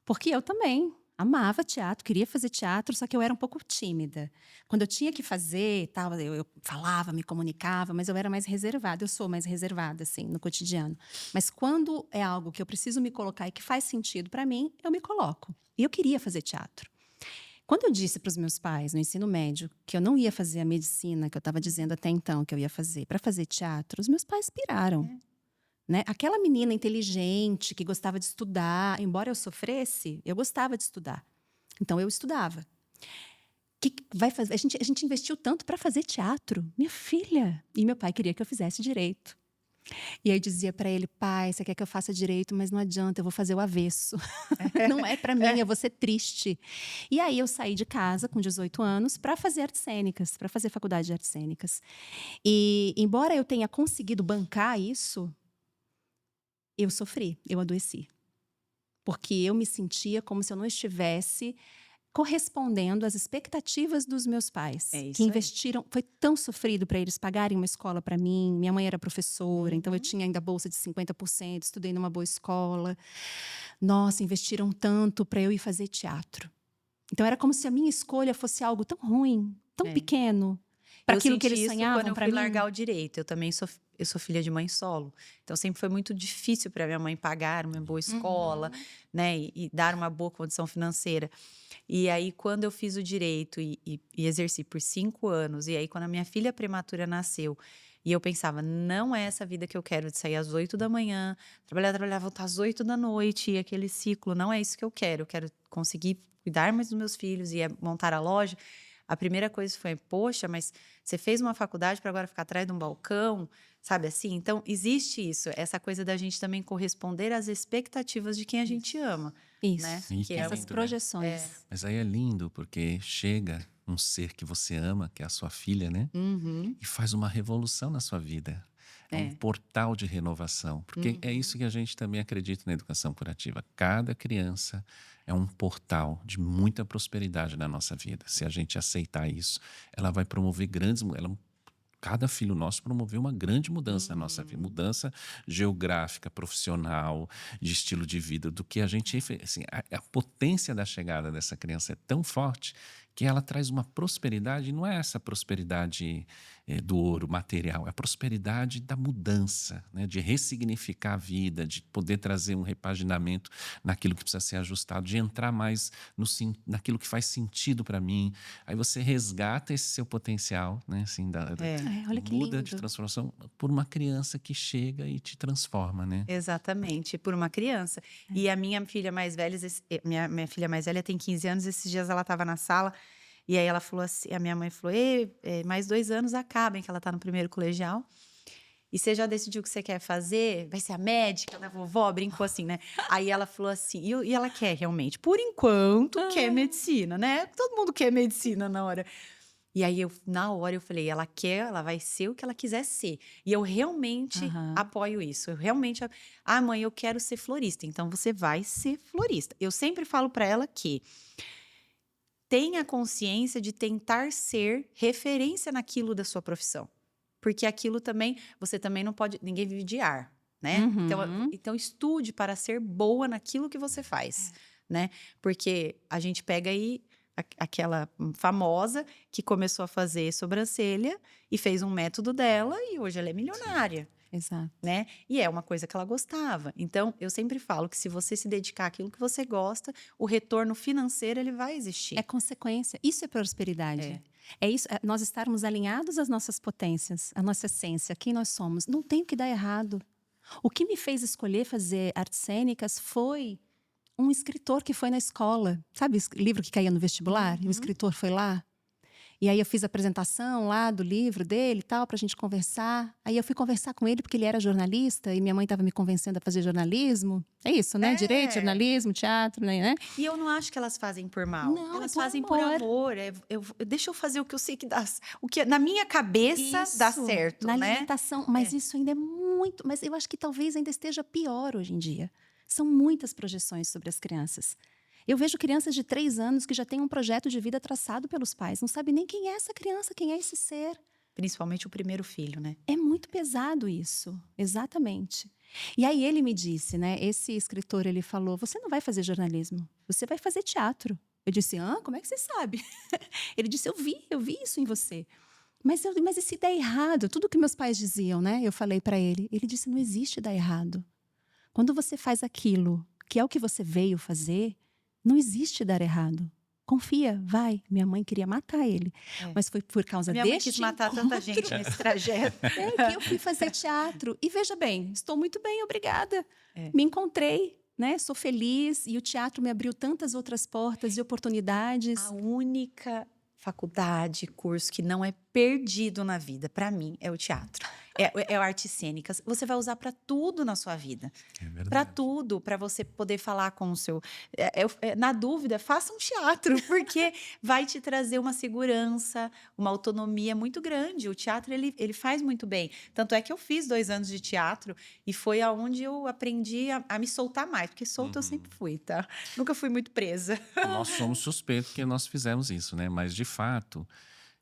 S3: Porque eu também amava teatro, queria fazer teatro, só que eu era um pouco tímida. Quando eu tinha que fazer, tal, eu falava, me comunicava, mas eu era mais reservada. Eu sou mais reservada, assim, no cotidiano. Mas quando é algo que eu preciso me colocar e que faz sentido para mim, eu me coloco. E eu queria fazer teatro. Quando eu disse para os meus pais, no ensino médio, que eu não ia fazer a medicina, que eu estava dizendo até então que eu ia fazer, para fazer teatro, os meus pais piraram. Né? Aquela menina inteligente, que gostava de estudar, embora eu sofresse, eu gostava de estudar. Então, eu estudava. Que vai fazer? A gente investiu tanto para fazer teatro. Minha filha. E meu pai queria que eu fizesse direito. E aí eu dizia para ele, pai, você quer que eu faça direito, mas não adianta, eu vou fazer o avesso. Não é para mim, eu vou ser triste. E aí eu saí de casa com 18 anos para fazer artes cênicas, para fazer faculdade de artes cênicas. E embora eu tenha conseguido bancar isso, eu sofri, eu adoeci. Porque eu me sentia como se eu não estivesse correspondendo às expectativas dos meus pais, que investiram. Foi tão sofrido para eles pagarem uma escola para mim. Minha mãe era professora, então eu tinha ainda bolsa de 50%, estudei numa boa escola. Nossa, investiram tanto para eu ir fazer teatro. Então era como se a minha escolha fosse algo tão ruim, tão pequeno, para aquilo que eles sonhavam para mim.
S2: Quando eu fui largar o direito, eu sou filha de mãe solo, então sempre foi muito difícil para minha mãe pagar uma boa escola, né, e dar uma boa condição financeira. E aí, quando eu fiz o direito e exerci por 5 anos, e aí quando a minha filha prematura nasceu, e eu pensava, não é essa vida que eu quero, de sair às 8 da manhã, trabalhar, voltar às 8 da noite, e aquele ciclo, não é isso que eu quero conseguir cuidar mais dos meus filhos e montar a loja. A primeira coisa foi, poxa, mas você fez uma faculdade para agora ficar atrás de um balcão, sabe assim? Então, existe isso, essa coisa da gente também corresponder às expectativas de quem a gente ama.
S3: Isso,
S2: né?
S4: Que
S3: essas
S4: lindo,
S3: projeções.
S4: né? Mas aí é lindo, porque chega um ser que você ama, que é a sua filha, né? E faz uma revolução na sua vida. É um portal de renovação. Porque é isso que a gente também acredita na educação curativa. Cada criança é um portal de muita prosperidade na nossa vida. Se a gente aceitar isso, ela vai promover grandes... Cada filho nosso promoveu uma grande mudança na nossa vida. Mudança geográfica, profissional, de estilo de vida, do que a gente... Assim, a potência da chegada dessa criança é tão forte que ela traz uma prosperidade, não é essa prosperidade do ouro material, é a prosperidade da mudança, né? De ressignificar a vida, de poder trazer um repaginamento naquilo que precisa ser ajustado, de entrar mais naquilo que faz sentido para mim. Aí você resgata esse seu potencial, né? Assim,
S3: Olha que
S2: muda
S3: lindo.
S2: de transformação por uma criança que chega e te transforma, né? Exatamente, por uma criança. E a minha filha mais velha, minha filha mais velha tem 15 anos, esses dias ela estava na sala, e aí ela falou assim, a minha mãe falou, mais 2 anos acabem, que ela está no primeiro colegial. E você já decidiu o que você quer fazer? Vai ser a médica da vovó? Brincou assim, né? Aí ela falou assim, e ela quer realmente, por enquanto, quer medicina, né? Todo mundo quer medicina na hora. E aí, na hora, eu falei, ela vai ser o que ela quiser ser. E eu realmente apoio isso. Eu realmente, mãe, eu quero ser florista. Então, você vai ser florista. Eu sempre falo para ela que tenha consciência de tentar ser referência naquilo da sua profissão. Porque aquilo também, você também não pode, ninguém vive de ar, né? Então estude para ser boa naquilo que você faz, né? Porque a gente pega aí aquela famosa que começou a fazer sobrancelha e fez um método dela e hoje ela é milionária.
S3: Exato.
S2: Né? E é uma coisa que ela gostava. Então, eu sempre falo que se você se dedicar àquilo que você gosta, o retorno financeiro ele vai existir.
S3: É consequência. Isso é prosperidade. É isso, nós estarmos alinhados às nossas potências, à nossa essência, quem nós somos. Não tem o que dar errado. O que me fez escolher fazer artes cênicas foi um escritor que foi na escola. Sabe o livro que caía no vestibular? E o escritor foi lá? E aí eu fiz a apresentação lá do livro dele e tal, pra gente conversar. Aí eu fui conversar com ele porque ele era jornalista e minha mãe estava me convencendo a fazer jornalismo. É isso, né? Direito, jornalismo, teatro, né?
S2: E eu não acho que elas fazem por mal.
S3: Não,
S2: elas
S3: por
S2: fazem
S3: amor.
S2: por amor. Deixa eu fazer o que eu sei que dá. O que na minha cabeça dá certo,
S3: na
S2: né?
S3: alimentação. Mas isso ainda é muito... Mas eu acho que talvez ainda esteja pior hoje em dia. São muitas projeções sobre as crianças. Eu vejo crianças de 3 anos que já têm um projeto de vida traçado pelos pais. Não sabe nem quem é essa criança, quem é esse ser.
S2: Principalmente o primeiro filho, né?
S3: É muito pesado isso, exatamente. E aí ele me disse, né? Esse escritor, ele falou, você não vai fazer jornalismo, você vai fazer teatro. Eu disse, como é que você sabe? Ele disse, eu vi isso em você. Mas e se der errado? Tudo que meus pais diziam, né? Eu falei para ele. Ele disse, não existe dar errado. Quando você faz aquilo que é o que você veio fazer, não existe dar errado. Confia, vai. Minha mãe queria matar ele. Mas foi por causa
S2: Minha
S3: deste
S2: mãe quis matar tanta gente nesse trajeto.
S3: que eu fui fazer teatro. E veja bem, estou muito bem, obrigada. Me encontrei, né? Sou feliz e o teatro me abriu tantas outras portas e oportunidades.
S2: A única faculdade, curso que não é perdido na vida, para mim, é o teatro. É artes cênicas. Você vai usar para tudo na sua vida.
S4: É verdade.
S2: Para tudo, para você poder falar com o seu. Na dúvida, faça um teatro, porque vai te trazer uma segurança, uma autonomia muito grande. O teatro, ele faz muito bem. Tanto é que eu fiz 2 anos de teatro e foi aonde eu aprendi a me soltar mais, porque solta eu sempre fui, tá? Nunca fui muito presa.
S4: Nós somos suspeitos porque nós fizemos isso, né? Mas, de fato,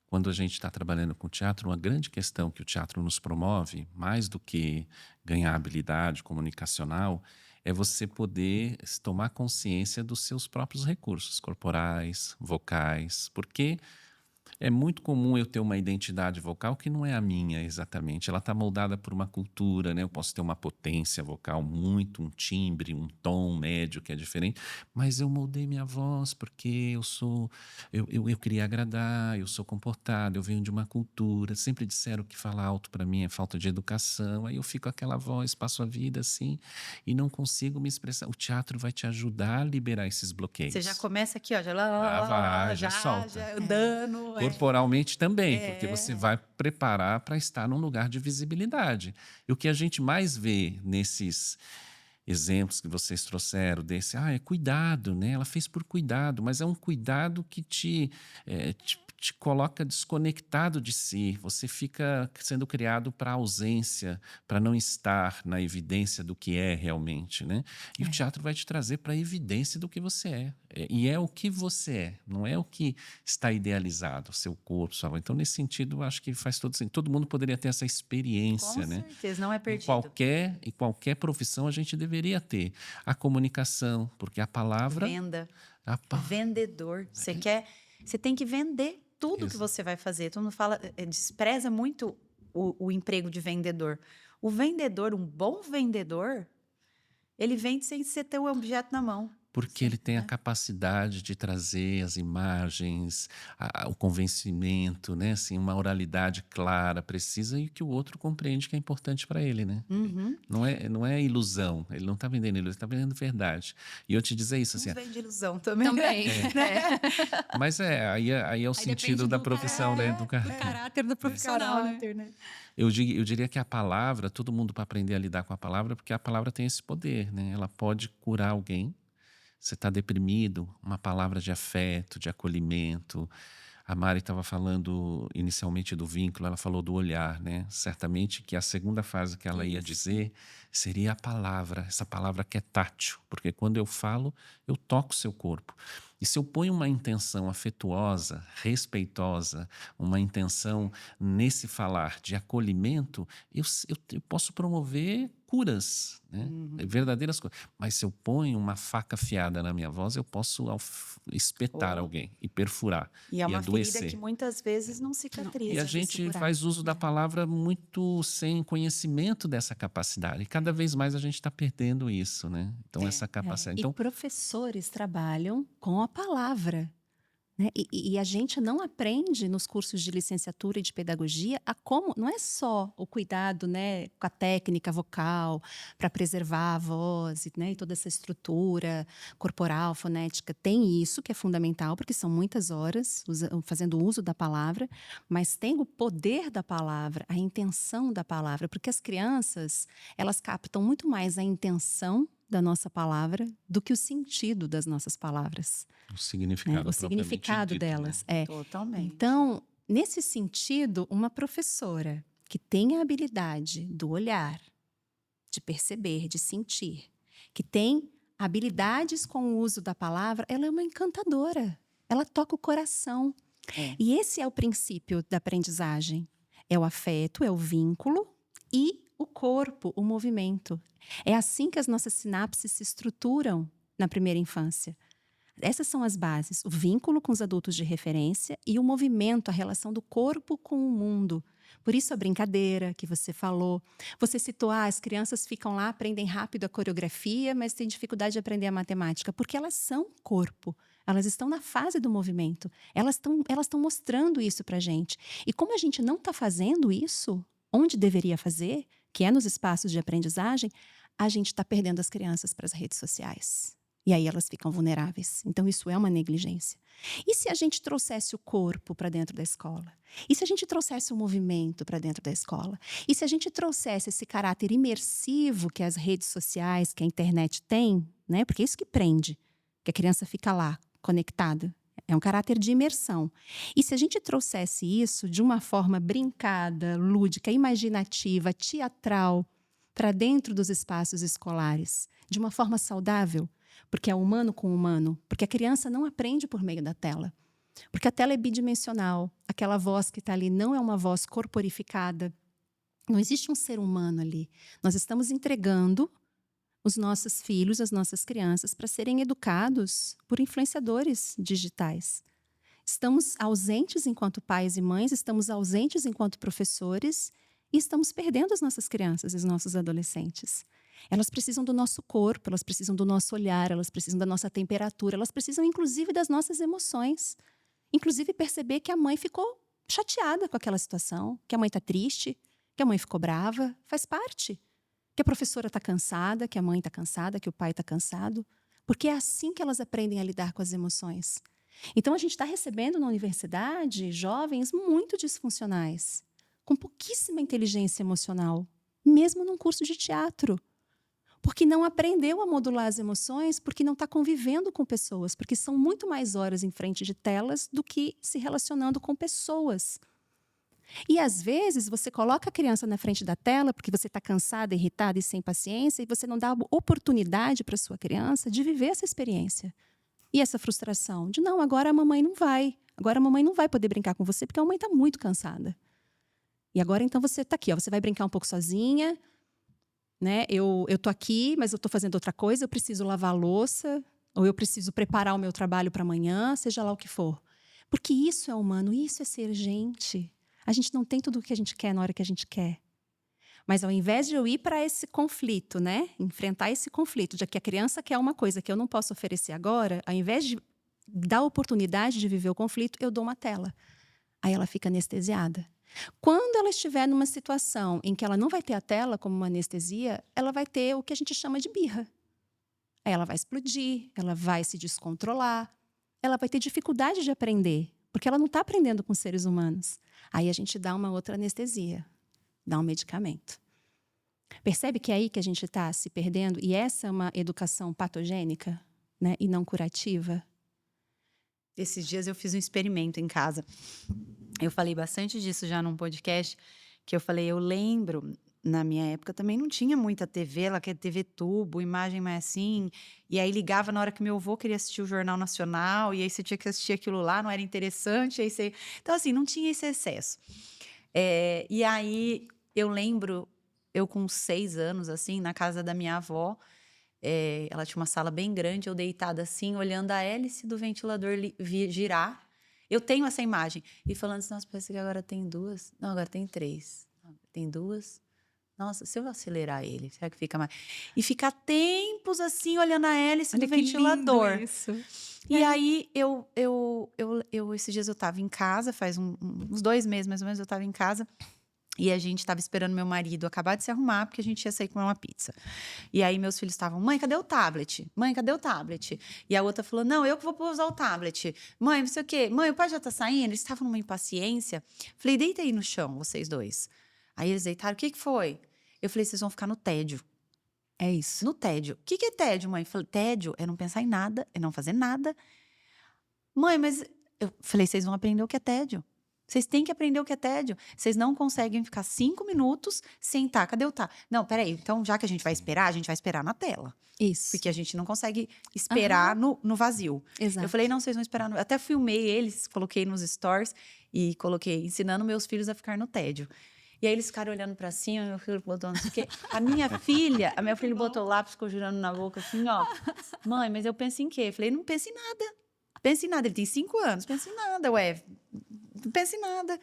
S4: quando a gente está trabalhando com teatro, uma grande questão que o teatro nos promove, mais do que ganhar habilidade comunicacional, é você poder tomar consciência dos seus próprios recursos corporais, vocais, porque é muito comum eu ter uma identidade vocal que não é a minha exatamente. Ela está moldada por uma cultura, né? Eu posso ter uma potência vocal muito, um timbre, um tom médio que é diferente, mas eu moldei minha voz porque eu queria agradar, eu sou comportado, eu venho de uma cultura. Sempre disseram que falar alto para mim é falta de educação. Aí eu fico com aquela voz, passo a vida assim e não consigo me expressar. O teatro vai te ajudar a liberar esses bloqueios.
S2: Você já começa aqui, ó,
S4: Já solta.
S2: já andando.
S4: Corporalmente também, porque você vai preparar para estar num lugar de visibilidade. E o que a gente mais vê nesses exemplos que vocês trouxeram, desse, é cuidado, né? Ela fez por cuidado, mas é um cuidado que te coloca desconectado de si. Você fica sendo criado para ausência, para não estar na evidência do que é realmente, né? E o teatro vai te trazer para a evidência do que você é. E é o que você é, não é o que está idealizado, seu corpo, sua voz. Então, nesse sentido, eu acho que faz todo sentido. Todo mundo poderia ter essa experiência, né?
S2: Com certeza, não é perdido.
S4: Em qualquer profissão a gente deveria ter. A comunicação, porque a palavra...
S2: Venda. Vendedor. Você tem que vender tudo que você vai fazer. Todo mundo fala, despreza muito o emprego de vendedor. O vendedor, um bom vendedor, ele vende sem você ter o objeto na mão.
S4: Porque ele tem a capacidade de trazer as imagens, o convencimento, né? Assim, uma oralidade clara, precisa e que o outro compreende que é importante para ele, né? Não é ilusão. Ele não está vendendo ilusão, ele está vendendo verdade. E eu te dizer isso assim.
S2: Vende ilusão também.
S4: Mas aí é o sentido da profissão, né?
S3: Do caráter do profissional, né?
S4: Eu diria que a palavra, todo mundo para aprender a lidar com a palavra, porque a palavra tem esse poder, né? Ela pode curar alguém. Você está deprimido, uma palavra de afeto, de acolhimento. A Mari estava falando inicialmente do vínculo, ela falou do olhar, né? Certamente que a segunda frase que ela ia dizer seria a palavra, essa palavra que é tátil, porque quando eu falo, eu toco o seu corpo. E se eu ponho uma intenção afetuosa, respeitosa, uma intenção nesse falar de acolhimento, eu posso promover curas, né? Verdadeiras curas. Mas se eu ponho uma faca afiada na minha voz, eu posso espetar alguém e perfurar
S2: e uma
S4: adoecer.
S2: Ferida que muitas vezes não cicatriza.
S4: E a gente faz uso da palavra muito sem conhecimento dessa capacidade. E cada vez mais a gente está perdendo isso, né? Então, essa capacidade. Então,
S3: e professores trabalham com a palavra. Né? E a gente não aprende nos cursos de licenciatura e de pedagogia a como, não é só o cuidado, né, com a técnica vocal para preservar a voz, né, e toda essa estrutura corporal, fonética. Tem isso que é fundamental, porque são muitas horas fazendo uso da palavra, mas tem o poder da palavra, a intenção da palavra, porque as crianças, elas captam muito mais a intenção da nossa palavra do que o sentido das nossas palavras.
S4: O significado,
S3: o significado
S4: dito,
S3: delas.
S4: Né?
S2: Totalmente.
S3: Então, nesse sentido, uma professora que tem a habilidade do olhar, de perceber, de sentir, que tem habilidades com o uso da palavra, ela é uma encantadora. Ela toca o coração. E esse é o princípio da aprendizagem. É o afeto, é o vínculo e o corpo, o movimento. É assim que as nossas sinapses se estruturam na primeira infância. Essas são as bases, o vínculo com os adultos de referência e o movimento, a relação do corpo com o mundo. Por isso a brincadeira que você falou. Você citou, as crianças ficam lá, aprendem rápido a coreografia, mas têm dificuldade de aprender a matemática, porque elas são corpo. Elas estão na fase do movimento. Elas estão mostrando isso pra gente. E como a gente não está fazendo isso onde deveria fazer, que é nos espaços de aprendizagem, a gente está perdendo as crianças para as redes sociais. E aí elas ficam vulneráveis. Então, isso é uma negligência. E se a gente trouxesse o corpo para dentro da escola? E se a gente trouxesse o movimento para dentro da escola? E se a gente trouxesse esse caráter imersivo que as redes sociais, que a internet tem, né? Porque é isso que prende, que a criança fica lá, conectada. É um caráter de imersão. E se a gente trouxesse isso de uma forma brincada, lúdica, imaginativa, teatral, para dentro dos espaços escolares, de uma forma saudável, porque é humano com humano, porque a criança não aprende por meio da tela. Porque a tela é bidimensional, aquela voz que está ali não é uma voz corporificada, não existe um ser humano ali. Nós estamos entregando os nossos filhos, as nossas crianças, para serem educados por influenciadores digitais. Estamos ausentes enquanto pais e mães, estamos ausentes enquanto professores e estamos perdendo as nossas crianças e os nossos adolescentes. Elas precisam do nosso corpo, elas precisam do nosso olhar, elas precisam da nossa temperatura, elas precisam, inclusive, das nossas emoções. Inclusive, perceber que a mãe ficou chateada com aquela situação, que a mãe está triste, que a mãe ficou brava, faz parte. Que a professora está cansada, que a mãe está cansada, que o pai está cansado. Porque é assim que elas aprendem a lidar com as emoções. Então, a gente está recebendo na universidade jovens muito disfuncionais, com pouquíssima inteligência emocional, mesmo num curso de teatro. Porque não aprendeu a modular as emoções, porque não está convivendo com pessoas, porque são muito mais horas em frente de telas do que se relacionando com pessoas. E, às vezes, você coloca a criança na frente da tela porque você está cansada, irritada e sem paciência, e você não dá oportunidade para a sua criança de viver essa experiência. E essa frustração de, não, agora a mamãe não vai. Agora a mamãe não vai poder brincar com você porque a mamãe está muito cansada. E agora, então, você está aqui, ó, você vai brincar um pouco sozinha, né? Eu tô aqui, mas eu estou fazendo outra coisa, eu preciso lavar a louça, ou eu preciso preparar o meu trabalho para amanhã, seja lá o que for. Porque isso é humano, isso é ser gente. A gente não tem tudo o que a gente quer na hora que a gente quer. Mas ao invés de eu ir para esse conflito, né? Enfrentar esse conflito, de que a criança quer uma coisa que eu não posso oferecer agora, ao invés de dar a oportunidade de viver o conflito, eu dou uma tela. Aí ela fica anestesiada. Quando ela estiver numa situação em que ela não vai ter a tela como uma anestesia, ela vai ter o que a gente chama de birra. Aí ela vai explodir, ela vai se descontrolar, ela vai ter dificuldade de aprender, porque ela não está aprendendo com seres humanos. Aí a gente dá uma outra anestesia, dá um medicamento. Percebe que é aí que a gente está se perdendo? E essa é uma educação patogênica, né, e não curativa?
S2: Esses dias eu fiz um experimento em casa. Eu falei bastante disso já num podcast, que eu falei, eu lembro, na minha época também não tinha muita TV, ela quer TV tubo, imagem mais assim, e aí ligava na hora que meu avô queria assistir o Jornal Nacional, e aí você tinha que assistir aquilo lá, não era interessante, aí você... Então, assim, não tinha esse excesso. E aí, eu lembro, eu com 6 anos, assim, na casa da minha avó, ela tinha uma sala bem grande, eu deitada assim, olhando a hélice do ventilador girar. Eu tenho essa imagem. E falando assim, nossa, parece que agora tem 2. Não, agora tem 3. Tem 2. Nossa, se eu acelerar ele, será que fica mais? E ficar tempos assim, olhando a hélice do ventilador.
S3: Lindo isso.
S2: E aí, esses dias eu tava em casa, faz uns 2 meses mais ou menos, eu tava em casa. E a gente estava esperando meu marido acabar de se arrumar, porque a gente ia sair comer uma pizza. E aí meus filhos estavam, mãe, cadê o tablet? Mãe, cadê o tablet? E a outra falou, não, eu que vou usar o tablet. Mãe, não sei o quê. Mãe, o pai já tá saindo? Eles estavam numa impaciência. Falei, deita aí no chão, vocês dois. Aí eles deitaram, o que foi? Eu falei, vocês vão ficar no tédio.
S3: É isso.
S2: No tédio. O que é tédio, mãe? Eu falei, tédio é não pensar em nada, é não fazer nada. Mãe, mas... Eu falei, vocês vão aprender o que é tédio. Vocês têm que aprender o que é tédio. Vocês não conseguem ficar 5 minutos sentar. Cadê o tá? Não, peraí. Então, já que a gente vai esperar na tela.
S3: Isso.
S2: Porque a gente não consegue esperar no vazio.
S3: Exato.
S2: Eu falei, não, vocês vão esperar. Até filmei eles, coloquei nos stories e coloquei, ensinando meus filhos a ficar no tédio. E aí eles ficaram olhando pra cima, meu filho botou não sei o quê. A minha filha botou o lápis, ficou girando na boca assim, ó. Mãe, mas eu penso em quê? Eu falei, não pense em nada. Pense em nada. Ele tem 5 anos. Pense em nada, ué. Não pense em nada.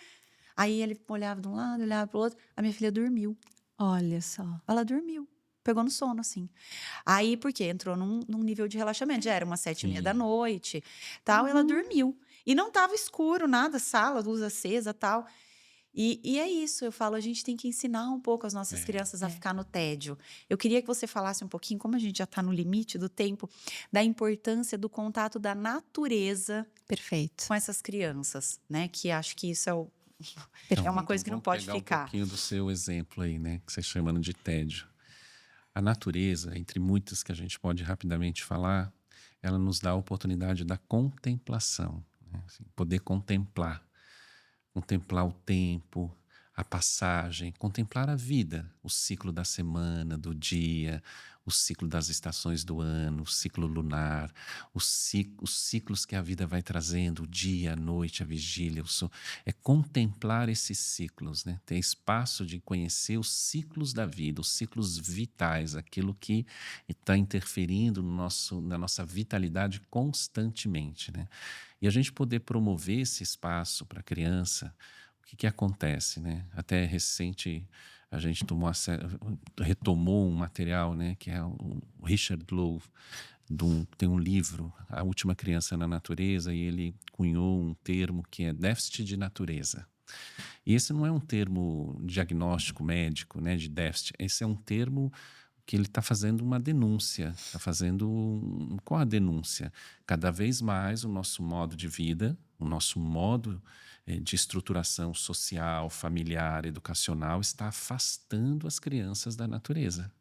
S2: Aí ele olhava de um lado, olhava pro outro. A minha filha dormiu.
S3: Olha só.
S2: Ela dormiu. Pegou no sono, assim. Aí, por quê? Entrou num nível de relaxamento. Já era umas 7h30 da noite, tal. Ela dormiu. E não tava escuro, nada. Sala, luz acesa, tal. E é isso, eu falo, a gente tem que ensinar um pouco as nossas crianças a ficar no tédio. Eu queria que você falasse um pouquinho, como a gente já está no limite do tempo, da importância do contato da natureza
S3: Perfeito.
S2: com essas crianças, né? Que acho que isso
S4: Então,
S2: é uma coisa que não
S4: vamos
S2: pode
S4: pegar
S2: ficar.
S4: um pouquinho do seu exemplo aí, né? Que você chamando de tédio. A natureza, entre muitas que a gente pode rapidamente falar, ela nos dá a oportunidade da contemplação, né? Assim, poder contemplar o tempo, a passagem, contemplar a vida, o ciclo da semana, do dia, o ciclo das estações do ano, o ciclo lunar, os ciclos que a vida vai trazendo, o dia, a noite, a vigília, é contemplar esses ciclos, né? Ter espaço de conhecer os ciclos da vida, os ciclos vitais, aquilo que está interferindo na nossa vitalidade constantemente, né? E a gente poder promover esse espaço para a criança, o que acontece, né? Até recente a gente retomou um material, né? Que é o Richard Louv, tem um livro, A Última Criança na Natureza, e ele cunhou um termo que é déficit de natureza. E esse não é um termo diagnóstico médico, né? De déficit. Esse é um termo que ele está fazendo uma denúncia. Qual a denúncia? Cada vez mais o nosso modo de vida, o nosso modo de estruturação social, familiar, educacional está afastando as crianças da natureza,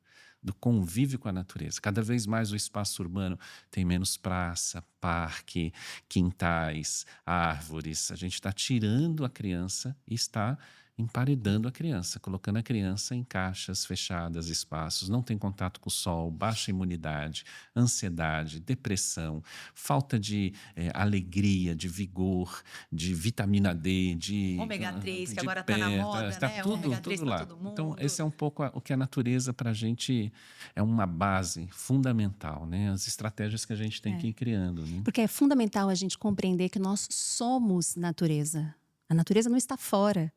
S4: do convívio com a natureza. Cada vez mais o espaço urbano tem menos praça, parque, quintais, árvores. A gente está tirando a criança e está emparedando a criança, colocando a criança em caixas fechadas, espaços, não tem contato com o sol, baixa imunidade, ansiedade, depressão, falta de alegria, de vigor, de vitamina D, de
S2: Ômega 3, que
S4: de
S2: agora está na moda,
S4: tá
S2: né?
S4: tudo,
S2: Ômega 3
S4: tudo
S2: para
S4: lá.
S2: todo mundo.
S4: Então, esse é um pouco o que a natureza para a gente é uma base fundamental, né? As estratégias que a gente tem que ir criando, né?
S3: Porque é fundamental a gente compreender que nós somos natureza. A natureza não está fora.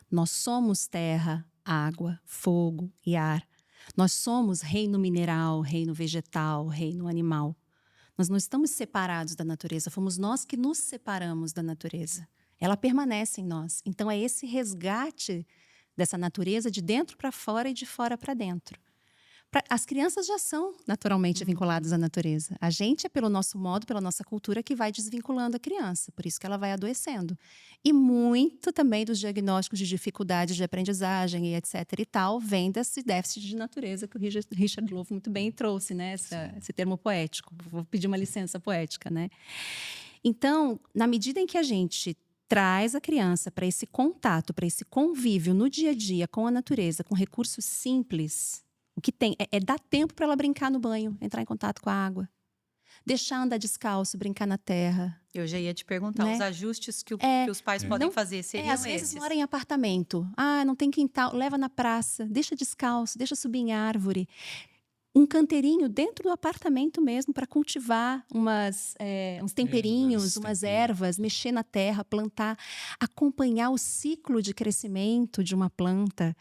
S3: Nós somos terra, água, fogo e ar. Nós somos reino mineral, reino vegetal, reino animal. Nós não estamos separados da natureza, fomos nós que nos separamos da natureza. Ela permanece em nós. Então é esse resgate dessa natureza de dentro para fora e de fora para dentro. As crianças já são naturalmente vinculadas à natureza. A gente é pelo nosso modo, pela nossa cultura, que vai desvinculando a criança. Por isso que ela vai adoecendo. E muito também dos diagnósticos de dificuldades de aprendizagem e etc. e tal, vem desse déficit de natureza que o Richard Louv muito bem trouxe, né? Esse termo poético. Vou pedir uma licença poética, né? Então, na medida em que a gente traz a criança para esse contato, para esse convívio no dia a dia com a natureza, com recursos simples, o que tem é dar tempo para ela brincar no banho, entrar em contato com a água, deixar andar descalço, brincar na terra.
S2: Eu já ia te perguntar,
S3: né?
S2: os ajustes que os pais podem fazer seriam
S3: às vezes
S2: esses.
S3: mora em apartamento. Não tem quintal, leva na praça, deixa descalço, deixa subir em árvore. Um canteirinho dentro do apartamento mesmo para cultivar uns temperinhos, umas ervas, mexer na terra, plantar, acompanhar o ciclo de crescimento de uma planta,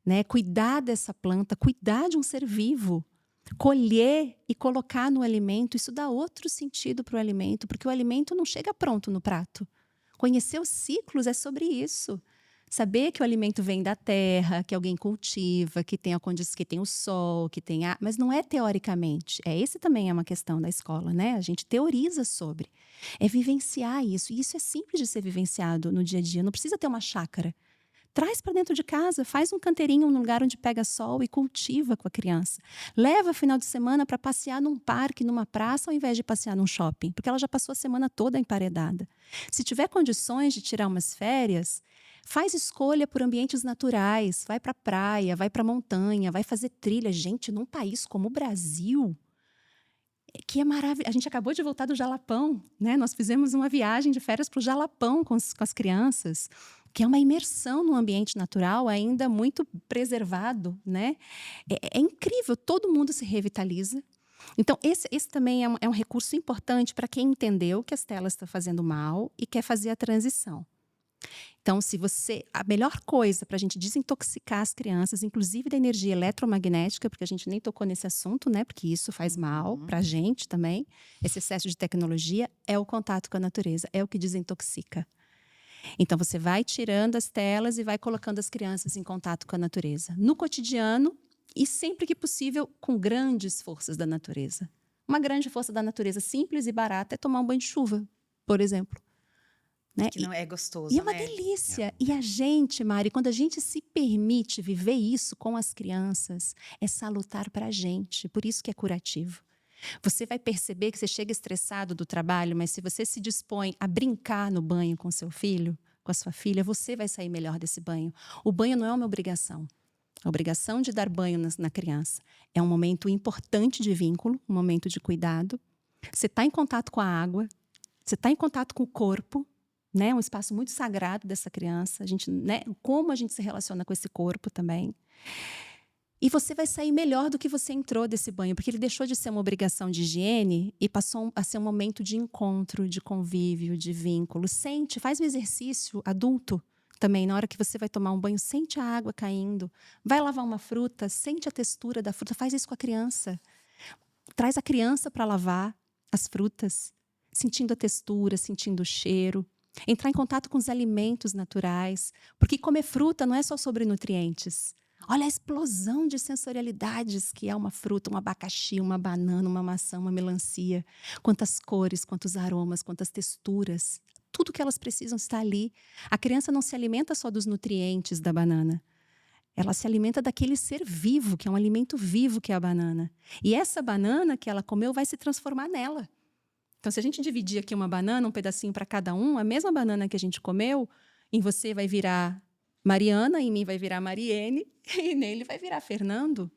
S3: né? Cuidar dessa planta, cuidar de um ser vivo, colher e colocar no alimento, isso dá outro sentido para o alimento, porque o alimento não chega pronto no prato. Conhecer os ciclos é sobre isso. Saber que o alimento vem da terra, que alguém cultiva, que tem o sol, que tem mas não é teoricamente. Esse também é uma questão da escola, né? A gente teoriza sobre. É vivenciar isso. E isso é simples de ser vivenciado no dia a dia. Não precisa ter uma chácara. Traz para dentro de casa, faz um canteirinho num lugar onde pega sol e cultiva com a criança. Leva final de semana para passear num parque, numa praça, ao invés de passear num shopping, porque ela já passou a semana toda emparedada. Se tiver condições de tirar umas férias, faz escolha por ambientes naturais, vai para a praia, vai para a montanha, vai fazer trilha. Gente, num país como o Brasil, que é maravilhoso. A gente acabou de voltar do Jalapão, né? Nós fizemos uma viagem de férias para o Jalapão com as crianças, que é uma imersão no ambiente natural ainda muito preservado, né? É incrível, todo mundo se revitaliza. Então, esse também é um recurso importante para quem entendeu que as telas estão fazendo mal e quer fazer a transição. Então, a melhor coisa para a gente desintoxicar as crianças, inclusive da energia eletromagnética, porque a gente nem tocou nesse assunto, né? Porque isso faz mal para a gente também. Esse excesso de tecnologia é o contato com a natureza, é o que desintoxica. Então, você vai tirando as telas e vai colocando as crianças em contato com a natureza. No cotidiano e sempre que possível com grandes forças da natureza. Uma grande força da natureza simples e barata é tomar um banho de chuva, por exemplo. Né?
S2: Que não é gostoso,
S3: E é uma
S2: né?
S3: delícia. E a gente, Mari, quando a gente se permite viver isso com as crianças, é salutar para a gente. Por isso que é curativo. Você vai perceber que você chega estressado do trabalho, mas se você se dispõe a brincar no banho com seu filho, com a sua filha, você vai sair melhor desse banho. O banho não é uma obrigação. A obrigação de dar banho na criança é um momento importante de vínculo, um momento de cuidado. Você está em contato com a água, você está em contato com o corpo, né? Um espaço muito sagrado dessa criança. A gente, né? Como a gente se relaciona com esse corpo também. E você vai sair melhor do que você entrou desse banho, porque ele deixou de ser uma obrigação de higiene e passou a ser um momento de encontro, de convívio, de vínculo. Sente, faz um exercício adulto também. Na hora que você vai tomar um banho, sente a água caindo. Vai lavar uma fruta, sente a textura da fruta. Faz isso com a criança. Traz a criança para lavar as frutas, sentindo a textura, sentindo o cheiro. Entrar em contato com os alimentos naturais. Porque comer fruta não é só sobre nutrientes. Olha a explosão de sensorialidades que é uma fruta, um abacaxi, uma banana, uma maçã, uma melancia. Quantas cores, quantos aromas, quantas texturas. Tudo que elas precisam está ali. A criança não se alimenta só dos nutrientes da banana. Ela se alimenta daquele ser vivo, que é um alimento vivo que é a banana. E essa banana que ela comeu vai se transformar nela. Então, se a gente dividir aqui uma banana, um pedacinho para cada um, a mesma banana que a gente comeu, em você vai virar Mariana, em mim vai virar Mariene, e nele vai virar Fernando.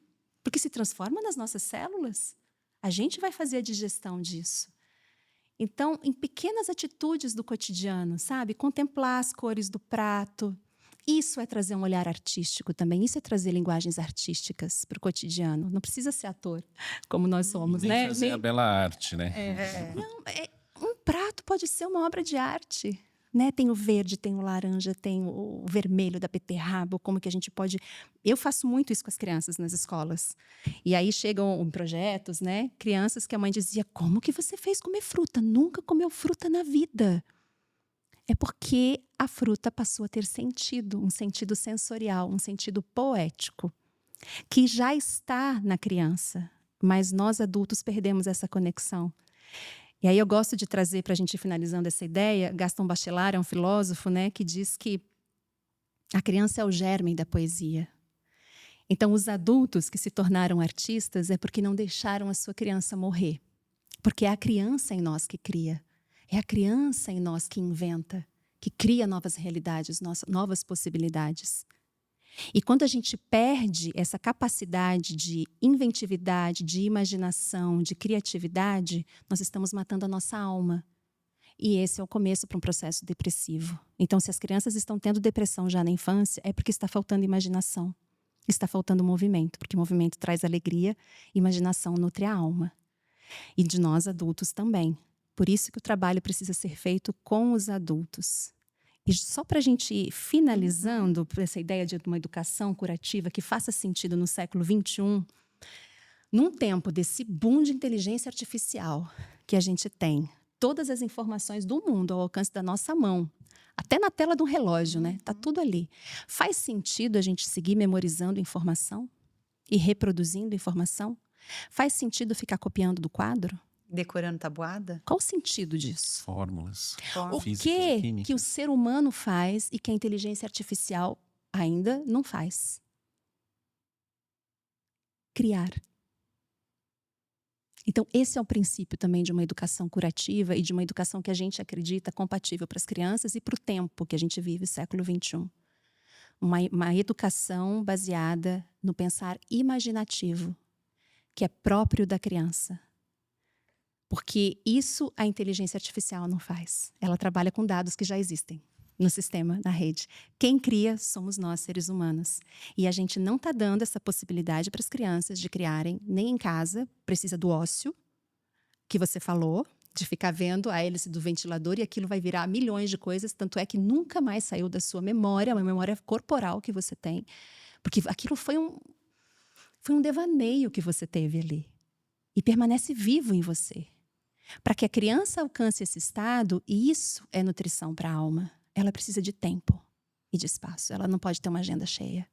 S3: Porque se transforma nas nossas células. A gente vai fazer a digestão disso. Então, em pequenas atitudes do cotidiano, sabe? Contemplar as cores do prato. Isso é trazer um olhar artístico também. Isso é trazer linguagens artísticas para o cotidiano. Não precisa ser ator, como nós somos,
S4: Nem
S3: né?
S4: fazer a bela arte, né?
S3: Um prato pode ser uma obra de arte. Né? Tem o verde, tem o laranja, tem o vermelho da beterraba, como que a gente pode... Eu faço muito isso com as crianças nas escolas. E aí chegam projetos, né? Crianças que a mãe dizia, como que você fez comer fruta? Nunca comeu fruta na vida. É porque a fruta passou a ter sentido, um sentido sensorial, um sentido poético, que já está na criança, mas nós adultos perdemos essa conexão. E aí eu gosto de trazer, para a gente ir finalizando essa ideia, Gaston Bachelard é um filósofo, né, que diz que a criança é o germe da poesia. Então, os adultos que se tornaram artistas é porque não deixaram a sua criança morrer. Porque é a criança em nós que cria. É a criança em nós que inventa, que cria novas realidades, novas possibilidades. E quando a gente perde essa capacidade de inventividade, de imaginação, de criatividade, nós estamos matando a nossa alma. E esse é o começo para um processo depressivo. Então, se as crianças estão tendo depressão já na infância, é porque está faltando imaginação. Está faltando movimento, porque movimento traz alegria, imaginação nutre a alma. E de nós adultos também. Por isso que o trabalho precisa ser feito com os adultos. E só para a gente ir finalizando essa ideia de uma educação curativa que faça sentido no século XXI, num tempo desse boom de inteligência artificial que a gente tem, todas as informações do mundo ao alcance da nossa mão, até na tela de um relógio, né? Tá tudo ali. Faz sentido a gente seguir memorizando informação e reproduzindo informação? Faz sentido ficar copiando do quadro?
S2: Decorando tabuada?
S3: Qual o sentido disso?
S4: Fórmulas.
S3: O
S4: Físicas e
S3: que
S4: químicas.
S3: o ser humano faz e que a inteligência artificial ainda não faz? Criar. Então, esse é o princípio também de uma educação curativa e de uma educação que a gente acredita compatível para as crianças e para o tempo que a gente vive, século XXI. Uma educação baseada no pensar imaginativo, que é próprio da criança. Porque isso a inteligência artificial não faz. Ela trabalha com dados que já existem no sistema, na rede. Quem cria somos nós, seres humanos. E a gente não está dando essa possibilidade para as crianças de criarem, nem em casa, precisa do ócio, que você falou, de ficar vendo a hélice do ventilador e aquilo vai virar milhões de coisas, tanto é que nunca mais saiu da sua memória, uma memória corporal que você tem. Porque aquilo foi um devaneio que você teve ali. E permanece vivo em você. Para que a criança alcance esse estado, isso é nutrição para a alma. ela precisa de tempo e de espaço. Ela não pode ter uma agenda cheia.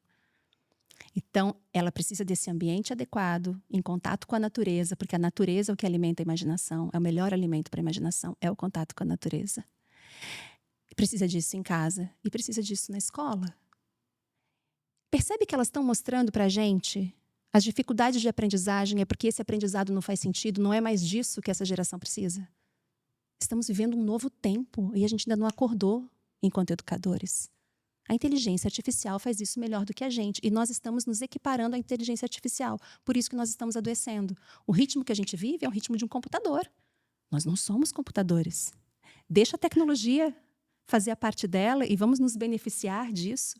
S3: Então, ela precisa desse ambiente adequado, em contato com a natureza, porque a natureza é o que alimenta a imaginação, é o melhor alimento para a imaginação, é o contato com a natureza. Precisa disso em casa e precisa disso na escola. Percebe que elas estão mostrando para a gente as dificuldades de aprendizagem, é porque esse aprendizado não faz sentido, não é mais disso que essa geração precisa. Estamos vivendo um novo tempo e a gente ainda não acordou enquanto educadores. A inteligência artificial faz isso melhor do que a gente. E nós estamos nos equiparando à inteligência artificial. Por isso que nós estamos adoecendo. O ritmo que a gente vive é o ritmo de um computador. Nós não somos computadores. Deixa a tecnologia fazer a parte dela e vamos nos beneficiar disso.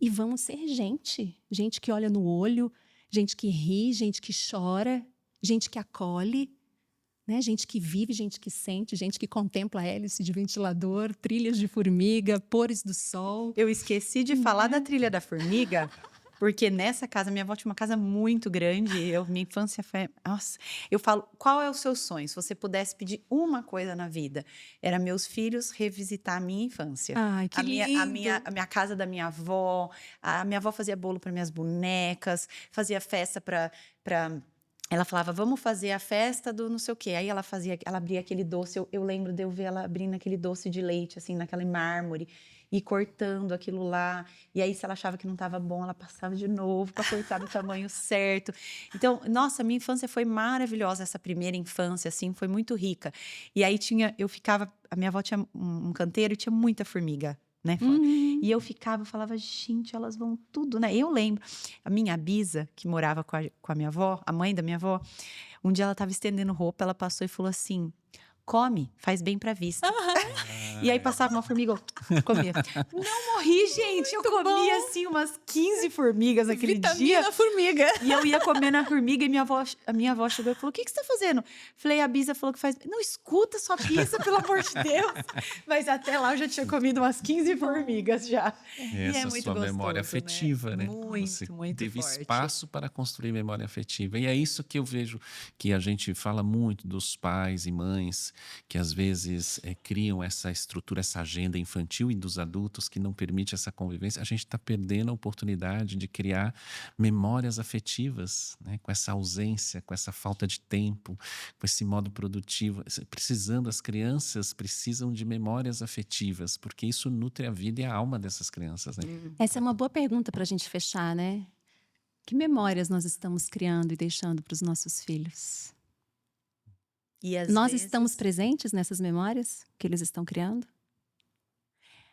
S3: E vamos ser gente. Gente que olha no olho, gente que ri, gente que chora, gente que acolhe. Né? Gente que vive, gente que sente, gente que contempla a hélice de ventilador, trilhas de formiga, pores do sol.
S2: Eu esqueci de falar da trilha da formiga, porque nessa casa, minha avó tinha uma casa muito grande. Minha infância foi... Nossa, eu falo, qual é o seu sonho? Se você pudesse pedir uma coisa na vida, era meus filhos revisitar a minha infância.
S3: Ai, que lindo!
S2: A minha casa da minha avó. A minha avó fazia bolo para minhas bonecas, fazia festa para... Ela falava, vamos fazer a festa do não sei o quê. Aí ela abria aquele doce. Eu lembro de eu ver ela abrindo aquele doce de leite, assim, naquela mármore, e cortando aquilo lá. E aí, se ela achava que não estava bom, ela passava de novo para cortar do tamanho certo. Então, nossa, minha infância foi maravilhosa. Essa primeira infância, assim, foi muito rica. E aí a minha avó tinha um canteiro e tinha muita formiga, né? E eu falava, gente, elas vão tudo, né? Eu lembro, a minha bisa, que morava com a minha avó, a mãe da minha avó, um dia ela estava estendendo roupa, ela passou e falou assim, come, faz bem pra vista. E aí passava uma formiga, eu comia. Não morri, gente, eu comia assim umas 15 formigas naquele dia.
S3: Formiga.
S2: E eu ia comendo a formiga e a minha avó chegou e falou, o que você tá fazendo? Falei, a bisa falou que faz... Não, escuta sua bisa, pelo amor de Deus. Mas até lá eu já tinha comido umas 15 formigas já.
S4: Essa
S2: é muito
S4: sua
S2: gostoso,
S4: memória afetiva, né?
S2: Muito,
S4: Você
S2: muito
S4: teve
S2: forte.
S4: espaço para construir memória afetiva. E é isso que eu vejo que a gente fala muito dos pais e mães que às vezes criam essa estrutura, essa agenda infantil e dos adultos que não permite essa convivência. A gente está perdendo a oportunidade de criar memórias afetivas, né? Com essa ausência, com essa falta de tempo, com esse modo produtivo. As crianças precisam de memórias afetivas, porque isso nutre a vida e a alma dessas crianças, né?
S3: Essa é uma boa pergunta para a gente fechar, né? Que memórias nós estamos criando e deixando para os nossos filhos?
S2: E
S3: Nós estamos presentes nessas memórias que eles estão criando?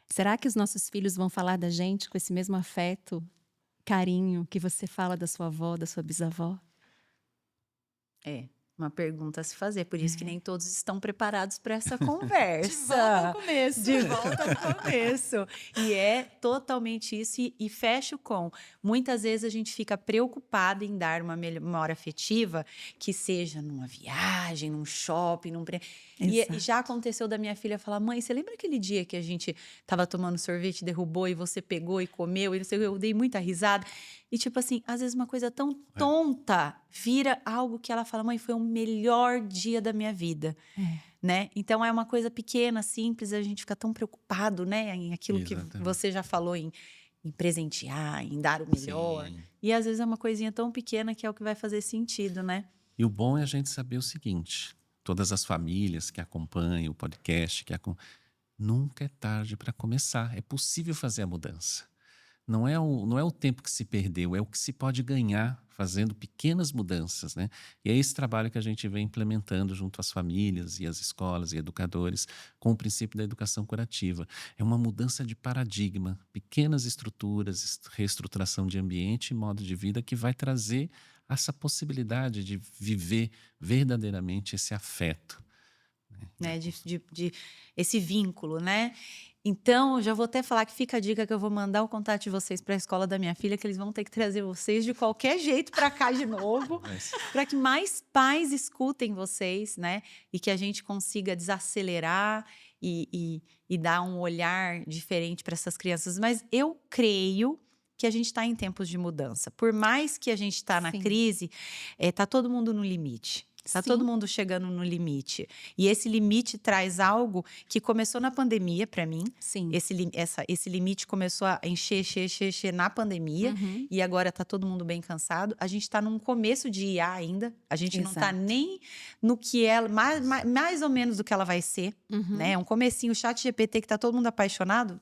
S3: Será que os nossos filhos vão falar da gente com esse mesmo afeto, carinho que você fala da sua avó, da sua bisavó?
S2: É uma pergunta a se fazer, por isso que nem todos estão preparados para essa conversa.
S3: De volta ao começo.
S2: De volta ao começo. E é totalmente isso, e fecho com, muitas vezes a gente fica preocupada em dar uma memória afetiva que seja numa viagem, num shopping, E já aconteceu da minha filha falar, mãe, você lembra aquele dia que a gente estava tomando sorvete, derrubou e você pegou e comeu, e não sei, eu dei muita risada. E tipo assim, às vezes uma coisa tão tonta vira algo que ela fala, mãe, foi o melhor dia da minha vida. Né? Então é uma coisa pequena, simples, a gente fica tão preocupado, né, em aquilo que você já falou, em presentear, em dar o melhor.
S4: Sim.
S2: E às vezes é uma coisinha tão pequena que é o que vai fazer sentido, né?
S4: E o bom é a gente saber o seguinte, todas as famílias que acompanham o podcast, nunca é tarde para começar, é possível fazer a mudança. Não é o tempo que se perdeu, é o que se pode ganhar fazendo pequenas mudanças, né? E é esse trabalho que a gente vem implementando junto às famílias e às escolas e educadores com o princípio da educação curativa. É uma mudança de paradigma, pequenas estruturas, reestruturação de ambiente e modo de vida que vai trazer essa possibilidade de viver verdadeiramente esse afeto.
S2: Né? De esse vínculo, né? Então, já vou até falar que fica a dica que eu vou mandar o contato de vocês para a escola da minha filha, que eles vão ter que trazer vocês de qualquer jeito para cá de novo, para que mais pais escutem vocês, né? E que a gente consiga desacelerar e dar um olhar diferente para essas crianças. Mas eu creio que a gente está em tempos de mudança. Por mais que a gente está na crise, está todo mundo no limite. Tá
S3: Sim.
S2: todo mundo chegando no limite. E esse limite traz algo que começou na pandemia para mim.
S3: Sim.
S2: Esse limite começou a encher na pandemia.
S3: Uhum.
S2: E agora tá todo mundo bem cansado. A gente tá num começo de IA ainda. A gente não tá
S3: Exato.
S2: nem no que ela, mais ou menos do que ela vai ser,
S3: Uhum.
S2: né? É um comecinho, o ChatGPT que tá todo mundo apaixonado.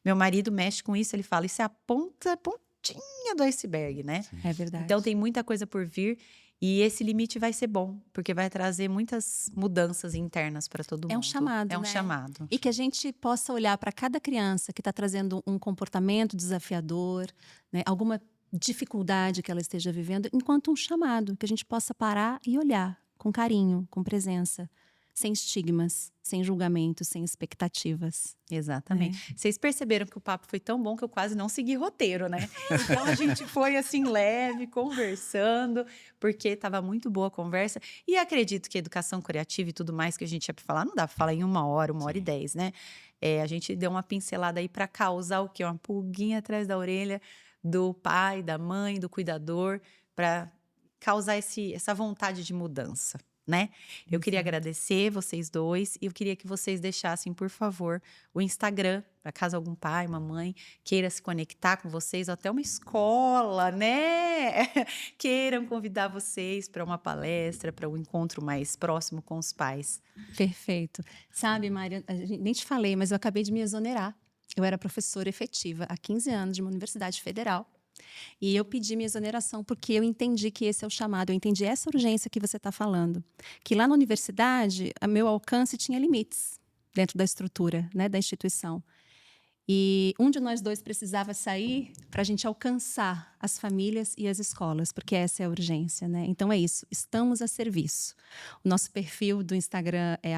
S2: Meu marido mexe com isso, ele fala, isso é a pontinha do iceberg, né?
S3: É verdade.
S2: Então tem muita coisa por vir e esse limite vai ser bom, porque vai trazer muitas mudanças internas para todo mundo.
S3: É um chamado,
S2: É um
S3: né?
S2: chamado.
S3: E que a gente possa olhar para cada criança que está trazendo um comportamento desafiador, né, alguma dificuldade que ela esteja vivendo, enquanto um chamado, que a gente possa parar e olhar com carinho, com presença, sem estigmas, sem julgamentos, sem expectativas.
S2: Exatamente. Vocês perceberam que o papo foi tão bom que eu quase não segui roteiro, né? Então a gente foi assim leve, conversando, porque estava muito boa a conversa. E acredito que educação criativa e tudo mais que a gente ia falar, não dá para falar em 1 hora e 10, né? A gente deu uma pincelada aí para causar o quê? Uma pulguinha atrás da orelha do pai, da mãe, do cuidador, para causar essa vontade de mudança. Né? Eu queria agradecer vocês dois e eu queria que vocês deixassem, por favor, o Instagram, para caso algum pai, mamãe queira se conectar com vocês, ou até uma escola, né? Queiram convidar vocês para uma palestra, para um encontro mais próximo com os pais.
S3: Perfeito. Sabe, Mária, nem te falei, mas eu acabei de me exonerar. Eu era professora efetiva há 15 anos de uma universidade federal. E eu pedi minha exoneração porque eu entendi que esse é o chamado, eu entendi essa urgência que você está falando. Que lá na universidade, o meu alcance tinha limites dentro da estrutura, né, da instituição. E um de nós dois precisava sair para a gente alcançar as famílias e as escolas, porque essa é a urgência, né? Então é isso, estamos a serviço. O nosso perfil do Instagram é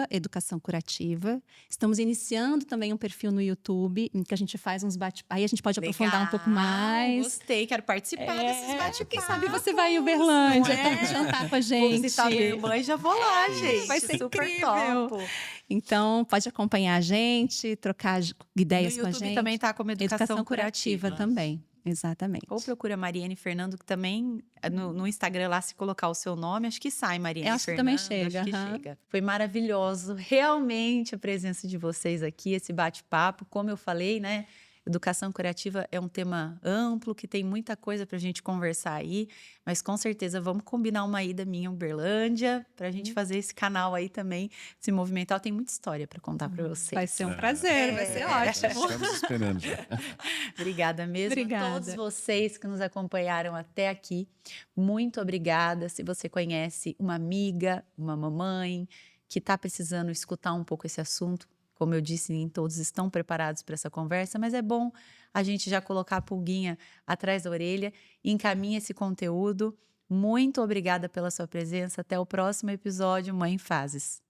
S3: @educaçãocurativa. Estamos iniciando também um perfil no YouTube, em que a gente faz uns aí a gente pode aprofundar um pouco mais.
S2: Gostei, quero participar desses bate-papos.
S3: Quem sabe você vai em Uberlândia,
S2: Não é?
S3: jantar com a
S2: Vou
S3: gente.
S2: visitar minha irmã e já vou lá, gente.
S3: Vai ser
S2: super
S3: incrível.
S2: top.
S3: Então, pode acompanhar a gente, trocar ideias
S2: No
S3: com a
S2: YouTube
S3: gente.
S2: também tá como Educação
S3: Curativa também, exatamente.
S2: Ou procura Mariane Fernando, que também no Instagram lá, se colocar o seu nome, acho que sai Mariane
S3: Eu acho que
S2: Fernando.
S3: também chega,
S2: Acho que
S3: aham.
S2: chega. Foi maravilhoso, realmente, a presença de vocês aqui, esse bate-papo. Como eu falei, né? Educação curativa é um tema amplo, que tem muita coisa para a gente conversar aí, mas com certeza vamos combinar uma ida minha em Uberlândia para a gente fazer esse canal aí também, se movimentar. Tem muita história para contar para vocês.
S3: Vai ser um prazer, vai ser ótimo.
S4: Estamos esperando já.
S2: Obrigada mesmo
S3: Obrigada.
S2: a todos vocês que nos acompanharam até aqui. Muito obrigada. Se você conhece uma amiga, uma mamãe que está precisando escutar um pouco esse assunto, como eu disse, nem todos estão preparados para essa conversa, mas é bom a gente já colocar a pulguinha atrás da orelha e encaminha esse conteúdo. Muito obrigada pela sua presença. Até o próximo episódio, Mãe em Fases.